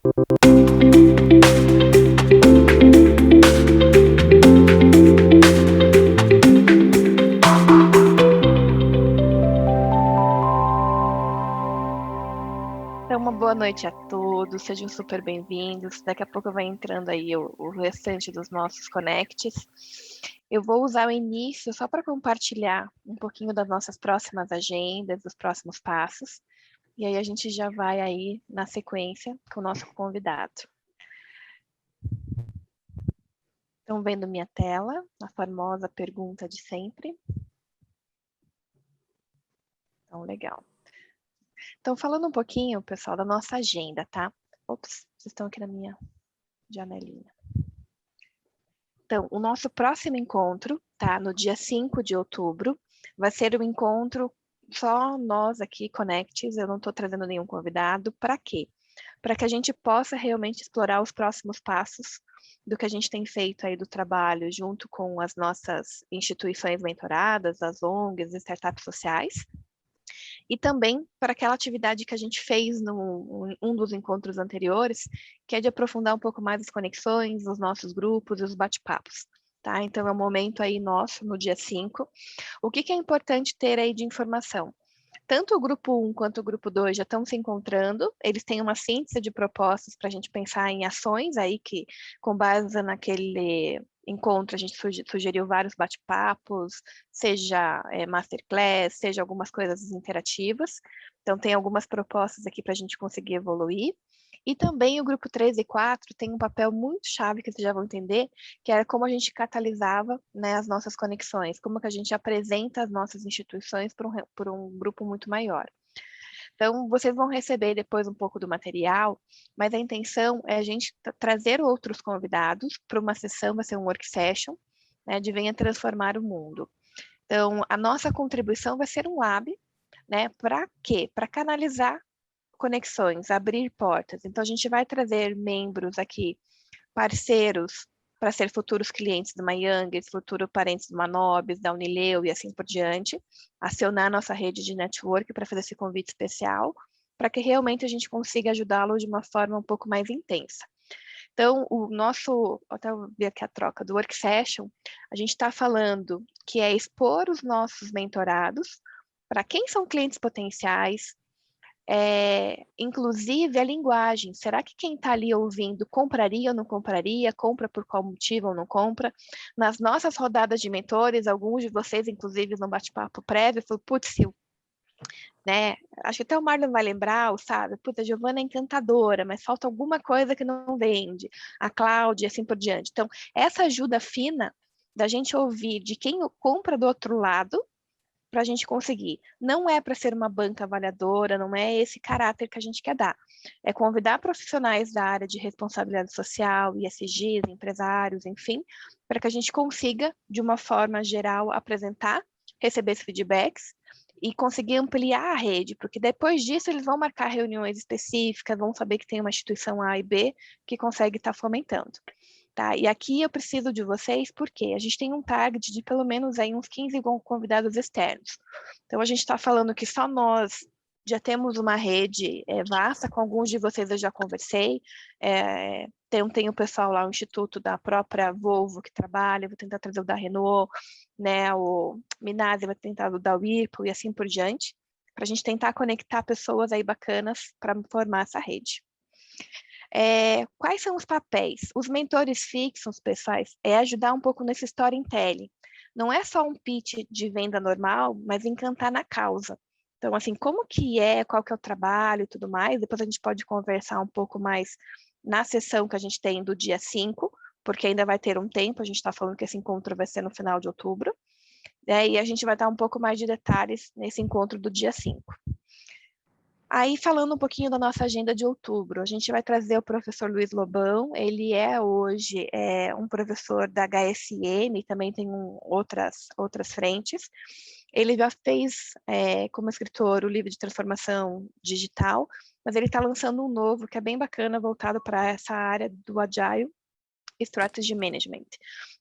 Então, uma boa noite a todos, sejam super bem-vindos. Daqui a pouco vai entrando aí o restante dos nossos connects. Eu vou usar o início só para compartilhar um pouquinho das nossas próximas agendas, dos próximos passos. E aí a gente já vai aí na sequência com o nosso convidado. Estão vendo minha tela, a famosa pergunta de sempre? Então, legal. Então, falando um pouquinho, pessoal, da nossa agenda, tá? Ops, vocês estão aqui na minha janelinha. Então, o nosso próximo encontro, tá? No dia 5 de outubro, vai ser um encontro só nós aqui, Connects, eu não estou trazendo nenhum convidado. Para quê? Para que a gente possa realmente explorar os próximos passos do que a gente tem feito aí do trabalho junto com as nossas instituições mentoradas, as ONGs, startups sociais, e também para aquela atividade que a gente fez um dos encontros anteriores, que é de aprofundar um pouco mais as conexões, os nossos grupos e os bate-papos. Tá? Então, é um momento aí nosso, no dia 5. O que é importante ter aí de informação? Tanto o grupo 1 quanto o grupo 2 já estão se encontrando, eles têm uma síntese de propostas para a gente pensar em ações aí que, com base naquele encontro, a gente sugeriu vários bate-papos, seja masterclass, seja algumas coisas interativas. Então, tem algumas propostas aqui para a gente conseguir evoluir. E também o grupo 3 e 4 tem um papel muito chave, que vocês já vão entender, que era como a gente catalisava, né, as nossas conexões, como que a gente apresenta as nossas instituições por um grupo muito maior. Então, vocês vão receber depois um pouco do material, mas a intenção é a gente trazer outros convidados para uma sessão, vai ser um work session, né, de Venha Transformar o Mundo. Então, a nossa contribuição vai ser um lab, né, para quê? Para canalizar conexões, abrir portas. Então, a gente vai trazer membros aqui, parceiros, para ser futuros clientes do Youngers, futuros parentes do Manobis, da Unileu e assim por diante, acionar a nossa rede de network para fazer esse convite especial, para que realmente a gente consiga ajudá-lo de uma forma um pouco mais intensa. Então, o nosso, até eu ver aqui a troca do work session, a gente está falando que é expor os nossos mentorados para quem são clientes potenciais, inclusive a linguagem. Será que quem está ali ouvindo compraria ou não compraria? Compra por qual motivo ou não compra? Nas nossas rodadas de mentores, alguns de vocês, inclusive, no bate-papo prévio, falaram, putz, né? Acho que até o Marlon vai lembrar, sabe? Puta, a Giovana é encantadora, mas falta alguma coisa que não vende. A Cláudia, assim por diante. Então, essa ajuda fina da gente ouvir de quem compra do outro lado, para a gente conseguir. Não é para ser uma banca avaliadora, não é esse caráter que a gente quer dar. É convidar profissionais da área de responsabilidade social, ISGs, empresários, enfim, para que a gente consiga, de uma forma geral, apresentar, receber esses feedbacks e conseguir ampliar a rede, porque depois disso eles vão marcar reuniões específicas, vão saber que tem uma instituição A e B que consegue estar fomentando. Tá? E aqui eu preciso de vocês porque a gente tem um target de pelo menos aí uns 15 convidados externos. Então, a gente está falando que só nós já temos uma rede vasta, com alguns de vocês eu já conversei, tem o pessoal lá, o Instituto da própria Volvo que trabalha, vou tentar trazer o da Renault, né, o Minasi vai tentar o da Whirlpool e assim por diante, para a gente tentar conectar pessoas aí bacanas para formar essa rede. Quais são os papéis? Os mentores fixos, pessoais, é ajudar um pouco nesse storytelling. Não é só um pitch de venda normal, mas encantar na causa. Então, assim, como que qual que é o trabalho e tudo mais, depois a gente pode conversar um pouco mais na sessão que a gente tem do dia 5, porque ainda vai ter um tempo, a gente está falando que esse encontro vai ser no final de outubro, e a gente vai dar um pouco mais de detalhes nesse encontro do dia 5. Aí, falando um pouquinho da nossa agenda de outubro, a gente vai trazer o professor Luiz Lobão, ele hoje um professor da HSM, também tem outras frentes. Ele já fez, como escritor, o livro de transformação digital, mas ele está lançando um novo, que é bem bacana, voltado para essa área do Agile Strategy Management.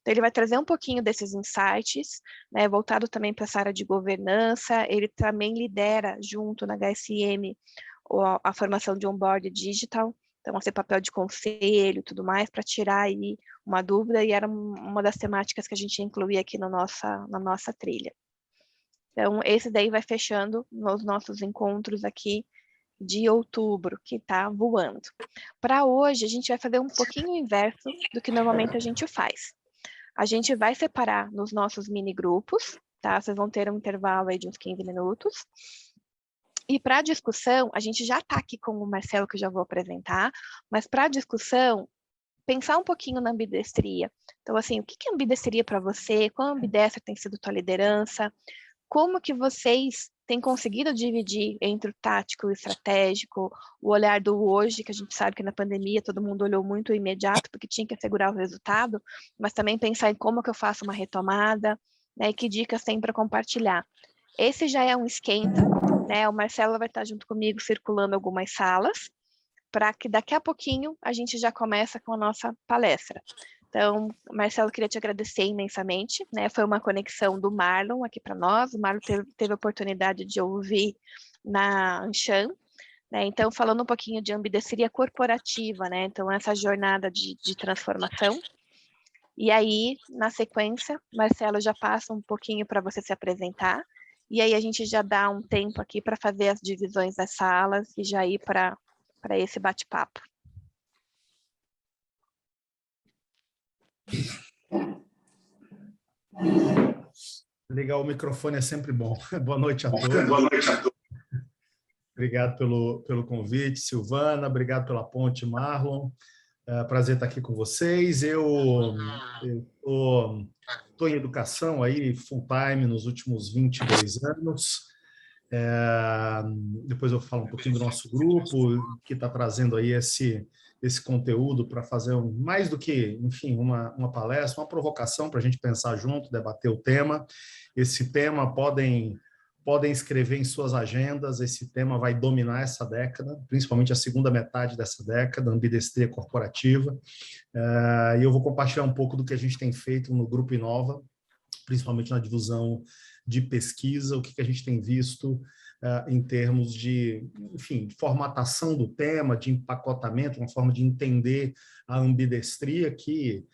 Então, ele vai trazer um pouquinho desses insights, né, voltado também para essa área de governança. Ele também lidera, junto na HSM, a formação de onboard digital. Então, assim, papel de conselho e tudo mais, para tirar aí uma dúvida, e era uma das temáticas que a gente incluía aqui na nossa trilha. Então, esse daí vai fechando nos nossos encontros aqui de outubro, que está voando. Para hoje, a gente vai fazer um pouquinho o inverso do que normalmente a gente faz. A gente vai separar nos nossos mini grupos, tá? Vocês vão ter um intervalo aí de uns 15 minutos. E para a discussão, a gente já está aqui com o Marcelo, que eu já vou apresentar, mas para a discussão, pensar um pouquinho na ambidestria. Então, assim, o que é ambidestria para você? Qual ambidestra tem sido tua liderança? Como que vocês têm conseguido dividir entre o tático e o estratégico, o olhar do hoje, que a gente sabe que na pandemia todo mundo olhou muito o imediato, porque tinha que assegurar o resultado, mas também pensar em como que eu faço uma retomada, né, e que dicas tem para compartilhar. Esse já é um esquenta, né? O Marcelo vai estar junto comigo circulando algumas salas, para que daqui a pouquinho a gente já começa com a nossa palestra. Então, Marcelo, queria te agradecer imensamente, né? Foi uma conexão do Marlon aqui para nós. O Marlon teve a oportunidade de ouvir na Anshan, né? Então, falando um pouquinho de ambidestria corporativa, né? Então, essa jornada de transformação. E aí, na sequência, Marcelo já passa um pouquinho para você se apresentar. E aí a gente já dá um tempo aqui para fazer as divisões das salas e já ir para esse bate-papo. Ligar o microfone é sempre bom. Boa noite a todos. Boa noite a todos. Obrigado pelo convite, Silvana. Obrigado pela ponte, Marlon. Prazer estar aqui com vocês. Eu estou em educação aí full time nos últimos 22 anos. Depois eu falo um pouquinho do nosso grupo que está trazendo aí esse conteúdo para fazer mais do que, enfim, uma palestra, uma provocação para a gente pensar junto, debater o tema. Esse tema podem escrever em suas agendas, esse tema vai dominar essa década, principalmente a segunda metade dessa década, ambidestria corporativa. E eu vou compartilhar um pouco do que a gente tem feito no Grupo Inova, principalmente na divisão de pesquisa, o que a gente tem visto em termos de, enfim, formatação do tema, de empacotamento, uma forma de entender a ambidestria, que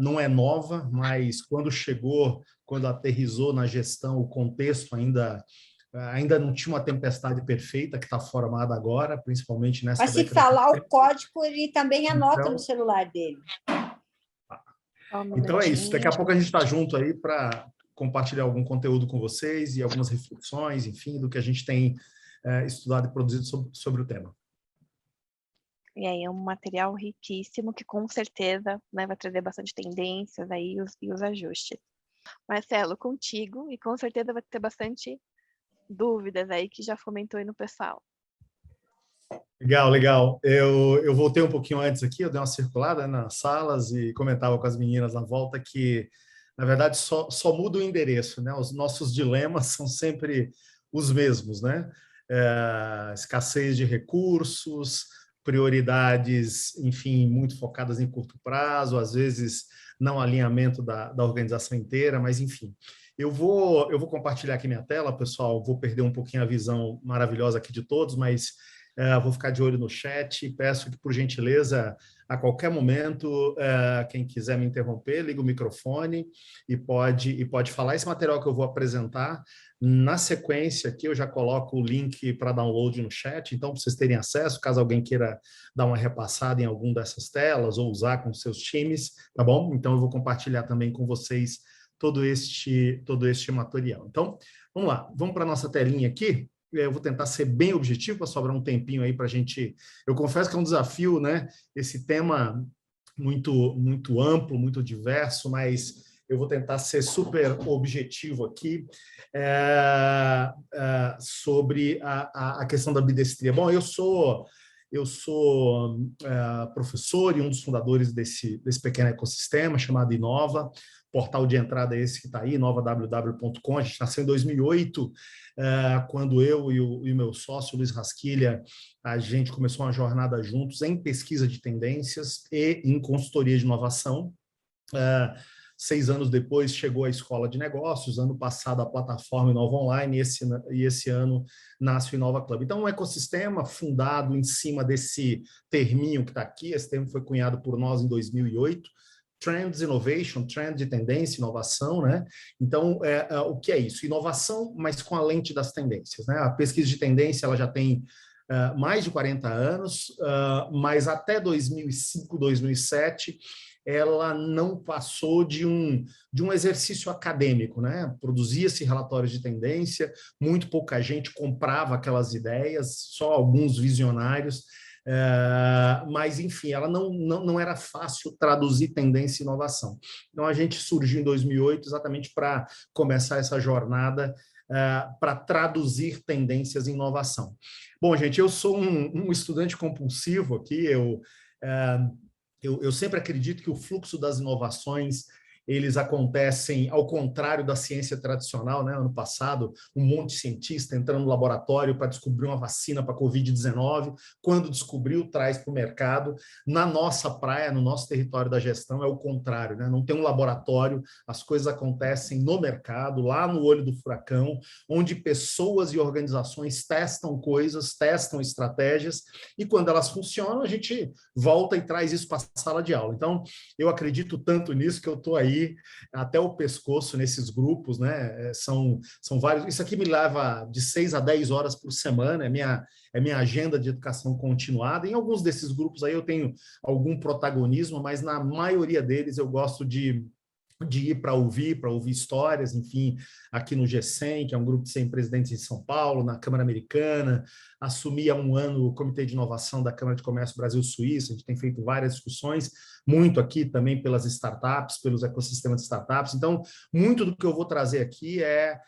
não é nova, mas quando aterrizou na gestão, o contexto ainda não tinha uma tempestade perfeita que está formada agora, principalmente nessa década. Mas se falar o código, ele também anota no celular dele. Então é isso, daqui a pouco a gente está junto aí para compartilhar algum conteúdo com vocês e algumas reflexões, enfim, do que a gente tem estudado e produzido sobre o tema. E aí é um material riquíssimo que com certeza, né, vai trazer bastante tendências aí e os ajustes. Marcelo, contigo, e com certeza vai ter bastante dúvidas aí que já fomentou aí no pessoal. Legal. Eu voltei um pouquinho antes aqui, eu dei uma circulada nas salas e comentava com as meninas na volta que, na verdade, só muda o endereço, né? Os nossos dilemas são sempre os mesmos, né? Escassez de recursos, prioridades, enfim, muito focadas em curto prazo, às vezes não alinhamento da organização inteira, mas enfim. Eu vou compartilhar aqui minha tela, pessoal, vou perder um pouquinho a visão maravilhosa aqui de todos, mas vou ficar de olho no chat, peço que, por gentileza, a qualquer momento, quem quiser me interromper, liga o microfone e pode falar. Esse material que eu vou apresentar, na sequência aqui eu já coloco o link para download no chat, então para vocês terem acesso, caso alguém queira dar uma repassada em alguma dessas telas ou usar com seus times, tá bom? Então eu vou compartilhar também com vocês todo este material. Então, vamos lá, vamos para a nossa telinha aqui. Eu vou tentar ser bem objetivo para sobrar um tempinho aí para a gente... Eu confesso que é um desafio, né? Esse tema muito amplo, muito diverso, mas eu vou tentar ser super objetivo aqui sobre a questão da ambidestria. Bom, eu sou professor e um dos fundadores desse pequeno ecossistema chamado Inova. Portal de entrada é esse que está aí, inovaww.com. A gente nasceu em 2008, quando eu e o meu sócio, Luiz Rasquilha, a gente começou uma jornada juntos em pesquisa de tendências e em consultoria de inovação. 6 anos depois chegou a Escola de Negócios, ano passado a plataforma Inova Online, e esse ano nasce o Inova Club. Então, um ecossistema fundado em cima desse terminho que está aqui, esse termo foi cunhado por nós em 2008, Trends Innovation, trend de tendência, inovação, né? Então, o que é isso? Inovação, mas com a lente das tendências, né? A pesquisa de tendência, ela já tem mais de 40 anos, mas até 2005, 2007, ela não passou de um exercício acadêmico, né? Produzia-se relatórios de tendência, muito pouca gente comprava aquelas ideias, só alguns visionários, mas, enfim, ela não era fácil traduzir tendência e inovação. Então, a gente surgiu em 2008 exatamente para começar essa jornada para traduzir tendências em inovação. Bom, gente, eu sou um estudante compulsivo aqui, eu sempre acredito que o fluxo das inovações eles acontecem ao contrário da ciência tradicional, né? Ano passado, um monte de cientista entrando no laboratório para descobrir uma vacina para a Covid-19, quando descobriu, traz para o mercado. Na nossa praia, no nosso território da gestão, é o contrário, né? Não tem um laboratório, as coisas acontecem no mercado, lá no olho do furacão, onde pessoas e organizações testam coisas, testam estratégias, e quando elas funcionam, a gente volta e traz isso para a sala de aula. Então, eu acredito tanto nisso que eu estou aí até o pescoço nesses grupos, né? São vários. Isso aqui me leva de 6 a 10 horas por semana, é minha agenda de educação continuada. Em alguns desses grupos aí eu tenho algum protagonismo, mas na maioria deles eu gosto de ir para ouvir histórias, enfim, aqui no G100, que é um grupo de 100 presidentes em São Paulo, na Câmara Americana, assumi há um ano o Comitê de Inovação da Câmara de Comércio Brasil-Suíça, a gente tem feito várias discussões, muito aqui também pelas startups, pelos ecossistemas de startups, então, muito do que eu vou trazer aqui é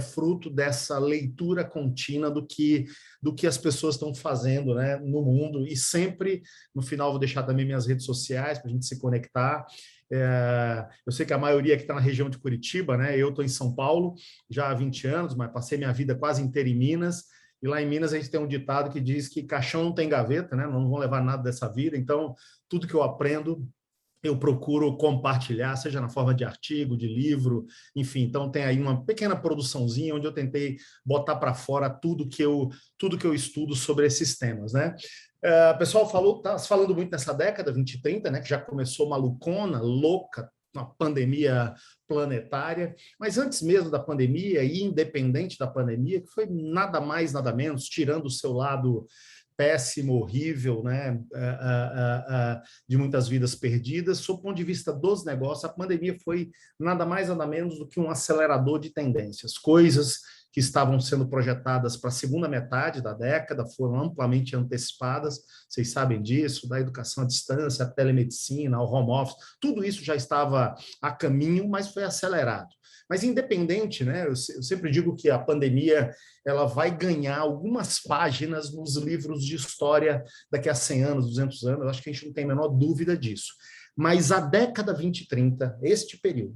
fruto dessa leitura contínua do que as pessoas estão fazendo, né, no mundo, e sempre, no final, vou deixar também minhas redes sociais para a gente se conectar. Eu sei que a maioria que está na região de Curitiba, né? Eu estou em São Paulo já há 20 anos, mas passei minha vida quase inteira em Minas, e lá em Minas a gente tem um ditado que diz que caixão não tem gaveta, né? Não vão levar nada dessa vida, então tudo que eu aprendo eu procuro compartilhar, seja na forma de artigo, de livro, enfim, então tem aí uma pequena produçãozinha onde eu tentei botar para fora tudo que eu estudo sobre esses temas, né? O pessoal está falando muito nessa década 2030, né, que já começou malucona, louca, uma pandemia planetária, mas antes mesmo da pandemia e independente da pandemia, que foi nada mais, nada menos, tirando o seu lado péssimo, horrível, né, de muitas vidas perdidas, sob o ponto de vista dos negócios, a pandemia foi nada mais, nada menos do que um acelerador de tendências, coisas que estavam sendo projetadas para a segunda metade da década, foram amplamente antecipadas, vocês sabem disso, da educação à distância, a telemedicina, ao home office, tudo isso já estava a caminho, mas foi acelerado. Mas independente, né, eu sempre digo que a pandemia ela vai ganhar algumas páginas nos livros de história daqui a 100 anos, 200 anos, eu acho que a gente não tem a menor dúvida disso. Mas a década 2030, este período,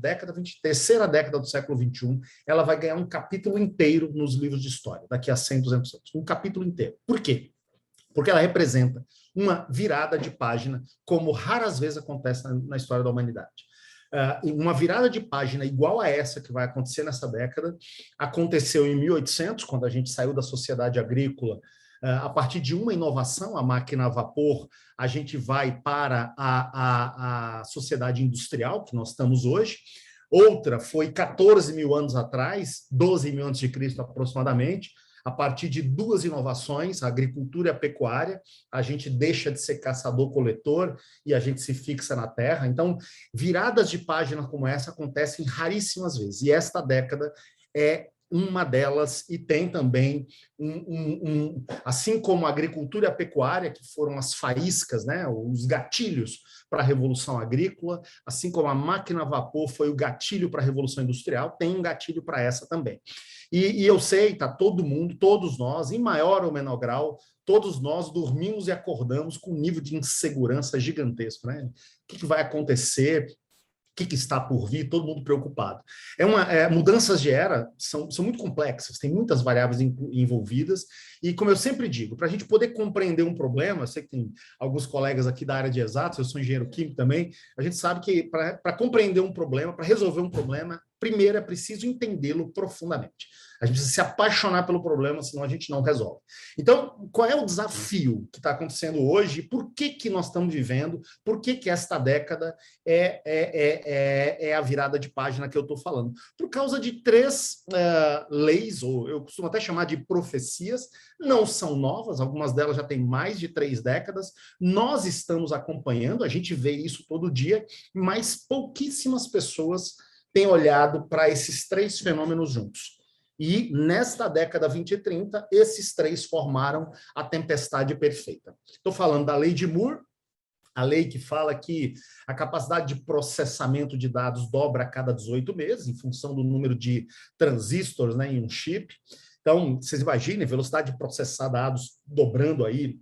terceira década do século XXI, ela vai ganhar um capítulo inteiro nos livros de história, daqui a 100, 200 anos. Um capítulo inteiro. Por quê? Porque ela representa uma virada de página, como raras vezes acontece na história da humanidade. Uma virada de página igual a essa que vai acontecer nessa década, aconteceu em 1800, quando a gente saiu da sociedade agrícola. A partir de uma inovação, a máquina a vapor, a gente vai para a sociedade industrial, que nós estamos hoje. Outra foi 14 mil anos atrás, 12 mil antes de Cristo aproximadamente, a partir de duas inovações, a agricultura e a pecuária, a gente deixa de ser caçador-coletor e a gente se fixa na terra. Então, viradas de página como essa acontecem raríssimas vezes. E esta década é uma delas, e tem também, assim como a agricultura e a pecuária, que foram as faíscas, né, os gatilhos para a Revolução Agrícola, assim como a máquina a vapor foi o gatilho para a Revolução Industrial, tem um gatilho para essa também. E eu sei, tá, todo mundo, todos nós, em maior ou menor grau, todos nós dormimos e acordamos com um nível de insegurança gigantesco, né? O que vai acontecer? que está por vir, todo mundo preocupado. Mudanças de era são muito complexas, tem muitas variáveis envolvidas, e como eu sempre digo, para a gente poder compreender um problema, eu sei que tem alguns colegas aqui da área de exatos, eu sou engenheiro químico também, a gente sabe que para compreender um problema, para resolver um problema, primeiro é preciso entendê-lo profundamente. A gente precisa se apaixonar pelo problema, senão a gente não resolve. Então, qual é o desafio que está acontecendo hoje? Por que nós estamos vivendo? Por que esta década é a virada de página que eu estou falando? Por causa de três leis, ou eu costumo até chamar de profecias, não são novas, algumas delas já têm mais de 3 décadas. Nós estamos acompanhando, a gente vê isso todo dia, mas pouquíssimas pessoas têm olhado para esses 3 fenômenos juntos. E, nesta década 20 e 30, esses 3 formaram a tempestade perfeita. Estou falando da lei de Moore, a lei que fala que a capacidade de processamento de dados dobra a cada 18 meses, em função do número de transistores, né, em um chip. Então, vocês imaginem, velocidade de processar dados dobrando aí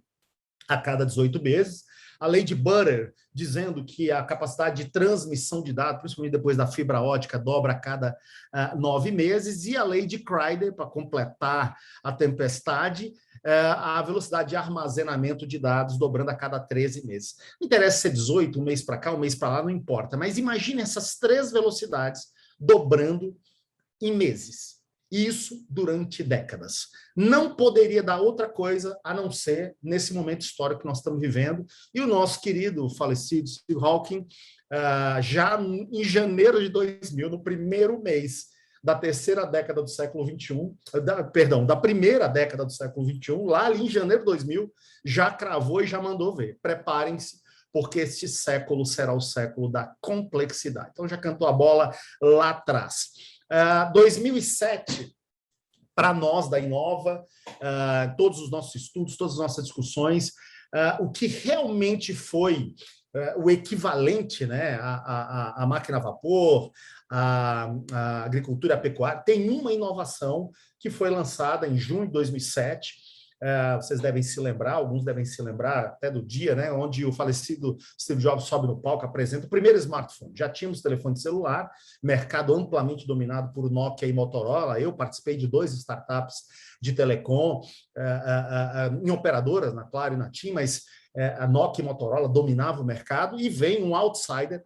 a cada 18 meses. A lei de Butter, dizendo que a capacidade de transmissão de dados, principalmente depois da fibra ótica, dobra a cada 9 meses. E a lei de Crowder, para completar a tempestade, a velocidade de armazenamento de dados dobrando a cada 13 meses. Não interessa ser 18, um mês para cá, um mês para lá, não importa. Mas imagine essas 3 velocidades dobrando em meses. Isso durante décadas. Não poderia dar outra coisa a não ser nesse momento histórico que nós estamos vivendo. E o nosso querido falecido Steve Hawking, já em janeiro de 2000, no primeiro mês da terceira década do século XXI, da primeira década do século XXI, lá ali em janeiro de 2000, já cravou e já mandou ver. Preparem-se, porque este século será o século da complexidade. Então já cantou a bola lá atrás. 2007, para nós da Inova, todos os nossos estudos, todas as nossas discussões, o que realmente foi o equivalente, né, à máquina a vapor, à agricultura e à pecuária, tem uma inovação que foi lançada em junho de 2007. Vocês devem se lembrar, alguns devem se lembrar até do dia, né, onde o falecido Steve Jobs sobe no palco, apresenta o primeiro smartphone. Já tínhamos telefone celular, mercado amplamente dominado por Nokia e Motorola. Eu participei de 2 startups de telecom, em operadoras, na Claro e na TIM, mas a Nokia e Motorola dominavam o mercado, e vem um outsider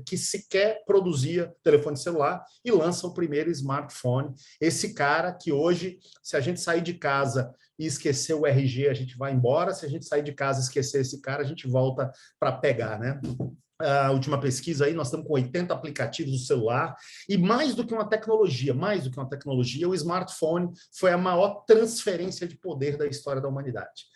que sequer produzia telefone celular e lança o primeiro smartphone. Esse cara que hoje, se a gente sair de casa e esquecer o RG, a gente vai embora. Se a gente sair de casa e esquecer esse cara, a gente volta para pegar, né? A última pesquisa aí, nós estamos com 80 aplicativos no celular, e mais do que uma tecnologia, o smartphone foi a maior transferência de poder da história da humanidade.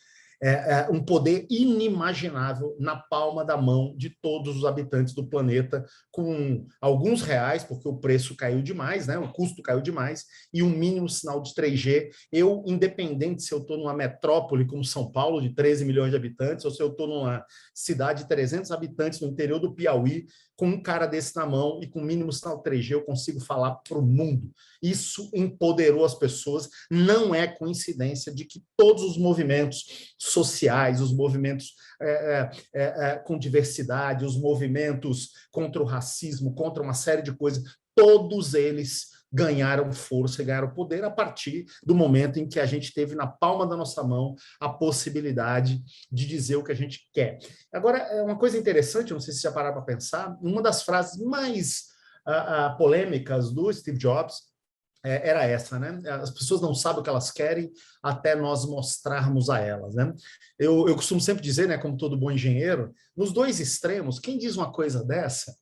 Um poder inimaginável na palma da mão de todos os habitantes do planeta, com alguns reais, porque o preço caiu demais, né? O custo caiu demais, e um mínimo sinal de 3G. Eu, independente se eu estou numa metrópole como São Paulo, de 13 milhões de habitantes, ou se eu estou numa cidade de 300 habitantes no interior do Piauí, com um cara desse na mão e com mínimo sinal 3G, eu consigo falar para o mundo. Isso empoderou as pessoas. Não é coincidência de que todos os movimentos sociais, os movimentos com diversidade, os movimentos contra o racismo, contra uma série de coisas, todos eles ganharam força e ganharam poder a partir do momento em que a gente teve na palma da nossa mão a possibilidade de dizer o que a gente quer. Agora, uma coisa interessante, não sei se já pararam para pensar, uma das frases mais polêmicas do Steve Jobs era essa, né? As pessoas não sabem o que elas querem até nós mostrarmos a elas, né? Eu costumo sempre dizer, né, como todo bom engenheiro, nos 2 extremos, quem diz uma coisa dessa,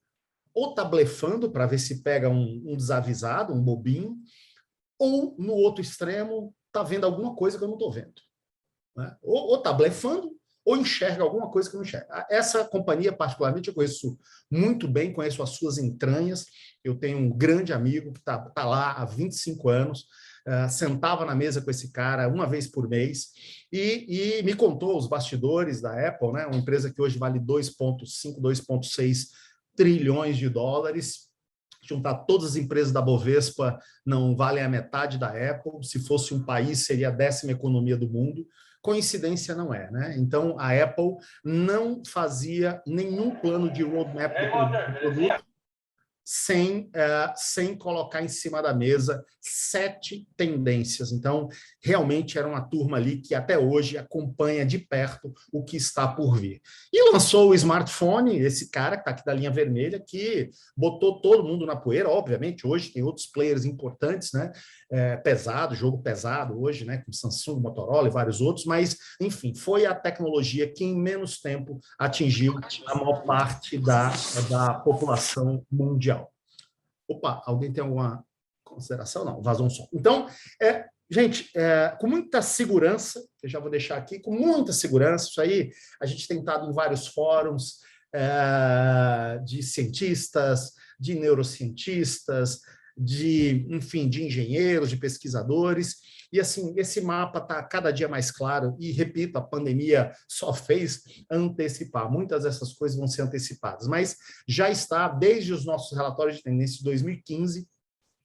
ou está blefando para ver se pega um desavisado, um bobinho, ou no outro extremo está vendo alguma coisa que eu não estou vendo, né? Ou está blefando, ou enxerga alguma coisa que eu não enxerga. Essa companhia, particularmente, eu conheço muito bem, conheço as suas entranhas. Eu tenho um grande amigo que está lá há 25 anos, sentava na mesa com esse cara uma vez por mês e me contou os bastidores da Apple, né? Uma empresa que hoje vale 2,5, 2,6 trilhões de dólares. Juntar todas as empresas da Bovespa não valem a metade da Apple. Se fosse um país, seria a 10ª economia do mundo. Coincidência não é, né? Então, a Apple não fazia nenhum plano de roadmap do produto. sem colocar em cima da mesa 7 tendências. Então, realmente era uma turma ali que até hoje acompanha de perto o que está por vir. E lançou o smartphone, esse cara que está aqui da linha vermelha, que botou todo mundo na poeira. Obviamente, hoje tem outros players importantes, né? Pesado, jogo pesado hoje, né? Com Samsung, Motorola e vários outros, mas, enfim, foi a tecnologia que em menos tempo atingiu a maior parte da população mundial. Opa, alguém tem alguma consideração? Não, vazou um som. Então, gente, com muita segurança, eu já vou deixar aqui, com muita segurança, isso aí a gente tem estado em vários fóruns de cientistas, de neurocientistas, enfim, de engenheiros, de pesquisadores, e assim, esse mapa está cada dia mais claro, e repito, a pandemia só fez antecipar, muitas dessas coisas vão ser antecipadas, mas já está, desde os nossos relatórios de tendência de 2015,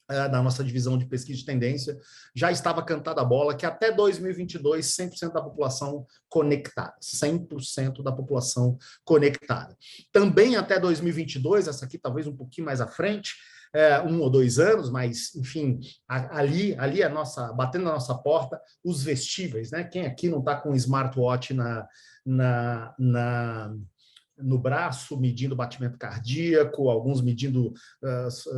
da nossa divisão de pesquisa de tendência, já estava cantada a bola que até 2022, 100% da população conectada, 100% da população conectada. Também até 2022, essa aqui talvez um pouquinho mais à frente, 1 ou 2 anos, mas, enfim, ali batendo na nossa porta, os vestíveis, né? Quem aqui não está com um smartwatch no braço, medindo batimento cardíaco, alguns medindo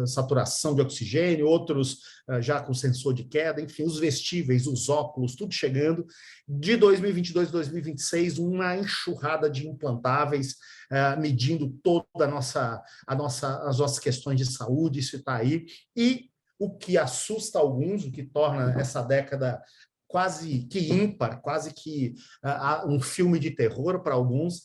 saturação de oxigênio, outros já com sensor de queda, enfim, os vestíveis, os óculos, tudo chegando. De 2022 a 2026, uma enxurrada de implantáveis, medindo toda as nossas questões de saúde, isso está aí. E o que assusta alguns, o que torna essa década quase que ímpar, quase que um filme de terror para alguns,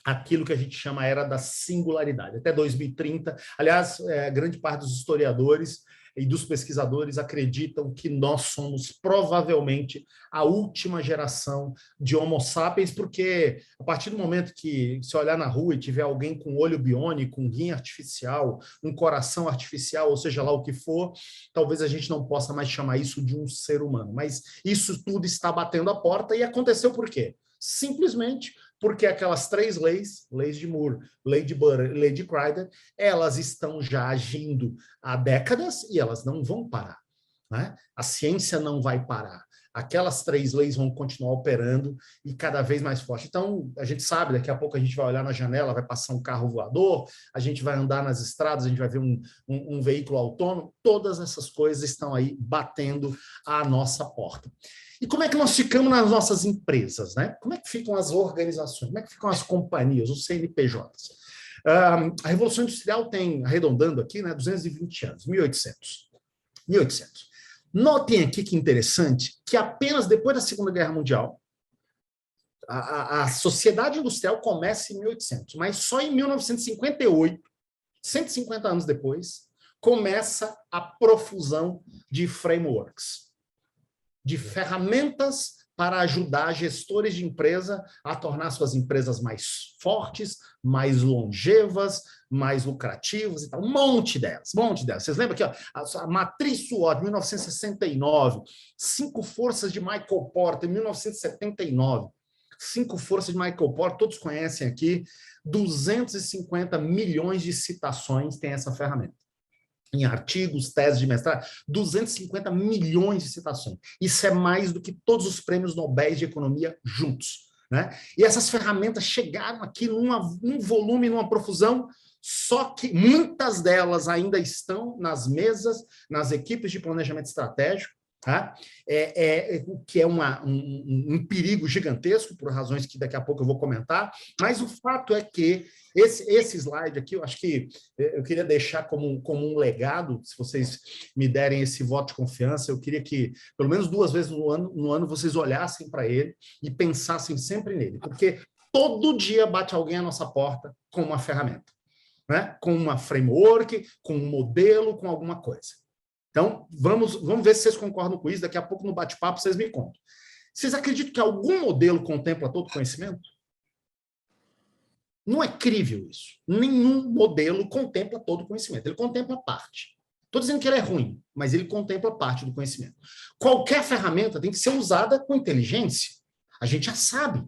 aquilo que a gente chama era da singularidade. Até 2030, aliás, grande parte dos historiadores e dos pesquisadores acreditam que nós somos provavelmente a última geração de Homo sapiens, porque a partir do momento que você olhar na rua e tiver alguém com olho biônico, um rim artificial, um coração artificial, ou seja lá o que for, talvez a gente não possa mais chamar isso de um ser humano. Mas isso tudo está batendo a porta e aconteceu por quê? Simplesmente porque aquelas 3 leis de Moore, lei de Burr, lei de Crider, elas estão já agindo há décadas e elas não vão parar, né? A ciência não vai parar. Aquelas 3 leis vão continuar operando e cada vez mais forte. Então, a gente sabe, daqui a pouco a gente vai olhar na janela, vai passar um carro voador, a gente vai andar nas estradas, a gente vai ver um veículo autônomo, todas essas coisas estão aí batendo à nossa porta. E como é que nós ficamos nas nossas empresas, né? Como é que ficam as organizações? Como é que ficam as companhias, os CNPJs? A Revolução Industrial tem, arredondando aqui, né, 220 anos, 1800. Notem aqui que interessante que apenas depois da Segunda Guerra Mundial, a sociedade industrial começa em 1800, mas só em 1958, 150 anos depois, começa a profusão de frameworks, de ferramentas para ajudar gestores de empresa a tornar suas empresas mais fortes, mais longevas, mais lucrativas e tal. Um monte delas. Vocês lembram aqui, ó, a Matriz SWOT, 1969, 5 forças de Michael Porter, 1979. 5 forças de Michael Porter, todos conhecem aqui, 250 milhões de citações tem essa ferramenta. Em artigos, teses de mestrado, 250 milhões de citações. Isso é mais do que todos os prêmios Nobel de Economia juntos, né? E essas ferramentas chegaram aqui num volume, numa profusão, só que muitas delas ainda estão nas mesas, nas equipes de planejamento estratégico, tá? O que é um perigo gigantesco, por razões que daqui a pouco eu vou comentar, mas o fato é que esse slide aqui, eu acho que eu queria deixar como um legado, se vocês me derem esse voto de confiança, eu queria que, pelo menos 2 vezes no ano vocês olhassem para ele e pensassem sempre nele, porque todo dia bate alguém à nossa porta com uma ferramenta, né? Com uma framework, com um modelo, com alguma coisa. Então, vamos ver se vocês concordam com isso. Daqui a pouco, no bate-papo, vocês me contam. Vocês acreditam que algum modelo contempla todo conhecimento? Não é crível isso. Nenhum modelo contempla todo conhecimento. Ele contempla parte. Estou dizendo que ele é ruim, mas ele contempla parte do conhecimento. Qualquer ferramenta tem que ser usada com inteligência. A gente já sabe.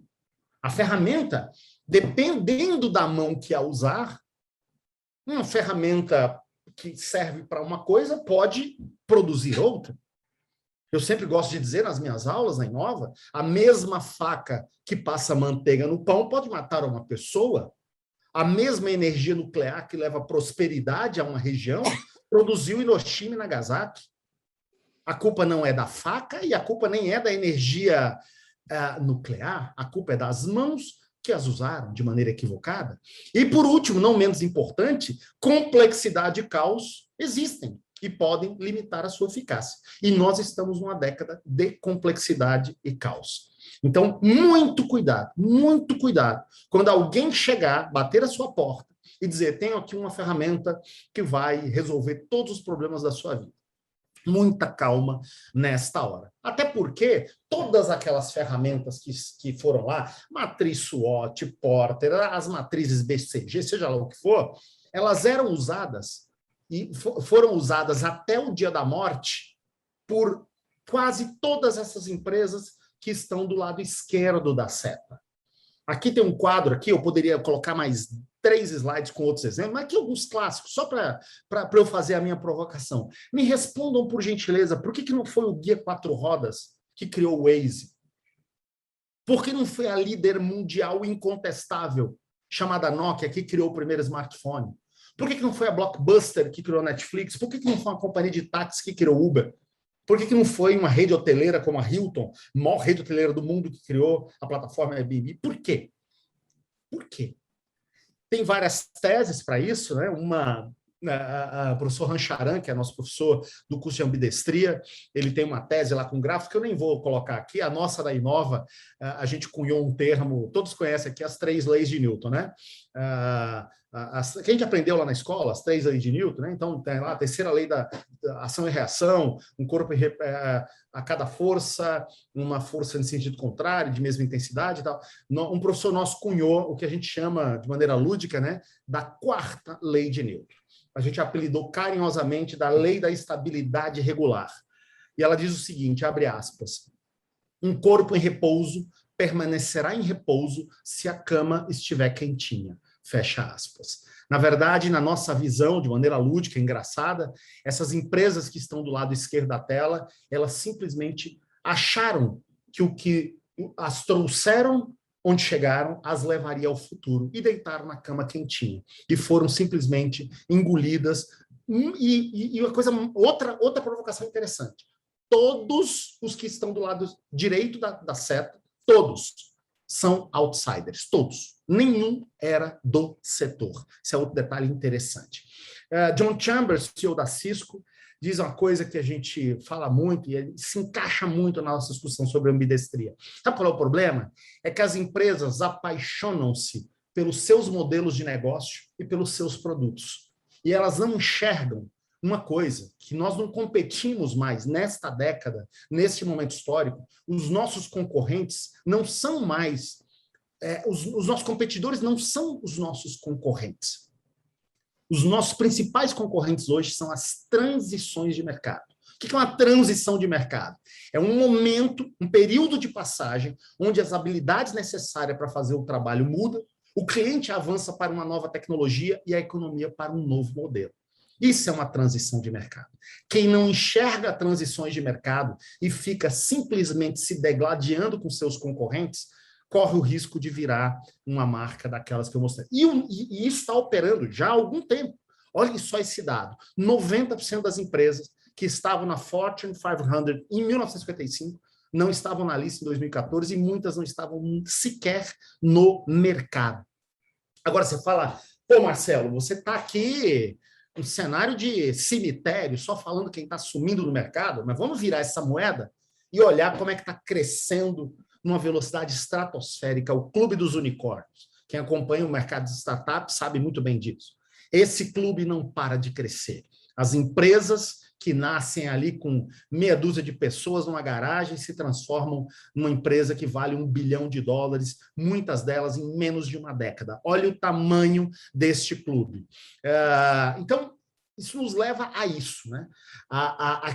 A ferramenta, dependendo da mão que a usar, Uma ferramenta que serve para uma coisa pode produzir outra. Eu sempre gosto de dizer nas minhas aulas, na Inova, a mesma faca que passa manteiga no pão pode matar uma pessoa. A mesma energia nuclear que leva prosperidade a uma região produziu Hiroshima e Nagasaki. A culpa não é da faca e a culpa nem é da energia nuclear. A culpa é das mãos que as usaram de maneira equivocada. E, por último, não menos importante, complexidade e caos existem e podem limitar a sua eficácia. E nós estamos numa década de complexidade e caos. Então, muito cuidado quando alguém chegar, bater a sua porta e dizer, tenho aqui uma ferramenta que vai resolver todos os problemas da sua vida. Muita calma nesta hora. Até porque todas aquelas ferramentas que foram lá, matriz SWOT, Porter, as matrizes BCG, seja lá o que for, elas eram usadas e foram usadas até o dia da morte por quase todas essas empresas que estão do lado esquerdo da seta. Aqui tem um quadro, aqui eu poderia colocar mais 3 slides com outros exemplos, mas aqui alguns clássicos, só para eu fazer a minha provocação. Me respondam, por gentileza, por que não foi o Guia 4 Rodas que criou o Waze? Por que não foi a líder mundial incontestável, chamada Nokia, que criou o primeiro smartphone? Por que não foi a Blockbuster que criou a Netflix? Por que não foi uma companhia de táxi que criou o Uber? Por que não foi uma rede hoteleira como a Hilton, a maior rede hoteleira do mundo, que criou a plataforma Airbnb? Por quê? Por quê? Tem várias teses para isso, né? O professor Rancharan, que é nosso professor do curso de ambidestria, ele tem uma tese lá com gráfico que eu nem vou colocar aqui. A nossa da Inova, a gente cunhou um termo, todos conhecem aqui as 3 leis de Newton, né? Que a gente aprendeu lá na escola, as 3 leis de Newton, né? Então, tem lá a terceira lei da ação e reação, um corpo a cada força, uma força em sentido contrário, de mesma intensidade e tal. Um professor nosso cunhou o que a gente chama, de maneira lúdica, né, da 4ª lei de Newton. A gente apelidou carinhosamente da lei da estabilidade regular. E ela diz o seguinte, abre aspas, um corpo em repouso permanecerá em repouso se a cama estiver quentinha. Fecha aspas. Na verdade, na nossa visão, de maneira lúdica, engraçada, essas empresas que estão do lado esquerdo da tela, elas simplesmente acharam que o que as trouxeram onde chegaram, as levaria ao futuro e deitaram na cama quentinha. E foram simplesmente engolidas. E uma coisa, outra provocação interessante. Todos os que estão do lado direito da seta, todos são outsiders, todos. Nenhum era do setor. Esse é outro detalhe interessante. John Chambers, CEO da Cisco, diz uma coisa que a gente fala muito e se encaixa muito na nossa discussão sobre ambidestria. Sabe qual é o problema? É que as empresas apaixonam-se pelos seus modelos de negócio e pelos seus produtos. E elas não enxergam uma coisa, que nós não competimos mais nesta década, neste momento histórico, os nossos concorrentes não são mais, os nossos competidores não são os nossos concorrentes. Os nossos principais concorrentes hoje são as transições de mercado. O que é uma transição de mercado? É um momento, um período de passagem, onde as habilidades necessárias para fazer o trabalho mudam, o cliente avança para uma nova tecnologia e a economia para um novo modelo. Isso é uma transição de mercado. Quem não enxerga transições de mercado e fica simplesmente se degladiando com seus concorrentes, corre o risco de virar uma marca daquelas que eu mostrei. E isso está operando já há algum tempo. Olha só esse dado. 90% das empresas que estavam na Fortune 500 em 1955 não estavam na lista em 2014 e muitas não estavam sequer no mercado. Agora você fala, pô, Marcelo, você está aqui um cenário de cemitério, só falando quem está sumindo no mercado, mas vamos virar essa moeda e olhar como é que está crescendo numa velocidade estratosférica o clube dos unicórnios. Quem acompanha o mercado de startups sabe muito bem disso. Esse clube não para de crescer. As empresas que nascem ali com meia dúzia de pessoas numa garagem se transformam numa empresa que vale $1 bilhão, muitas delas em menos de uma década. Olha o tamanho deste clube. Então, isso nos leva a isso, né? A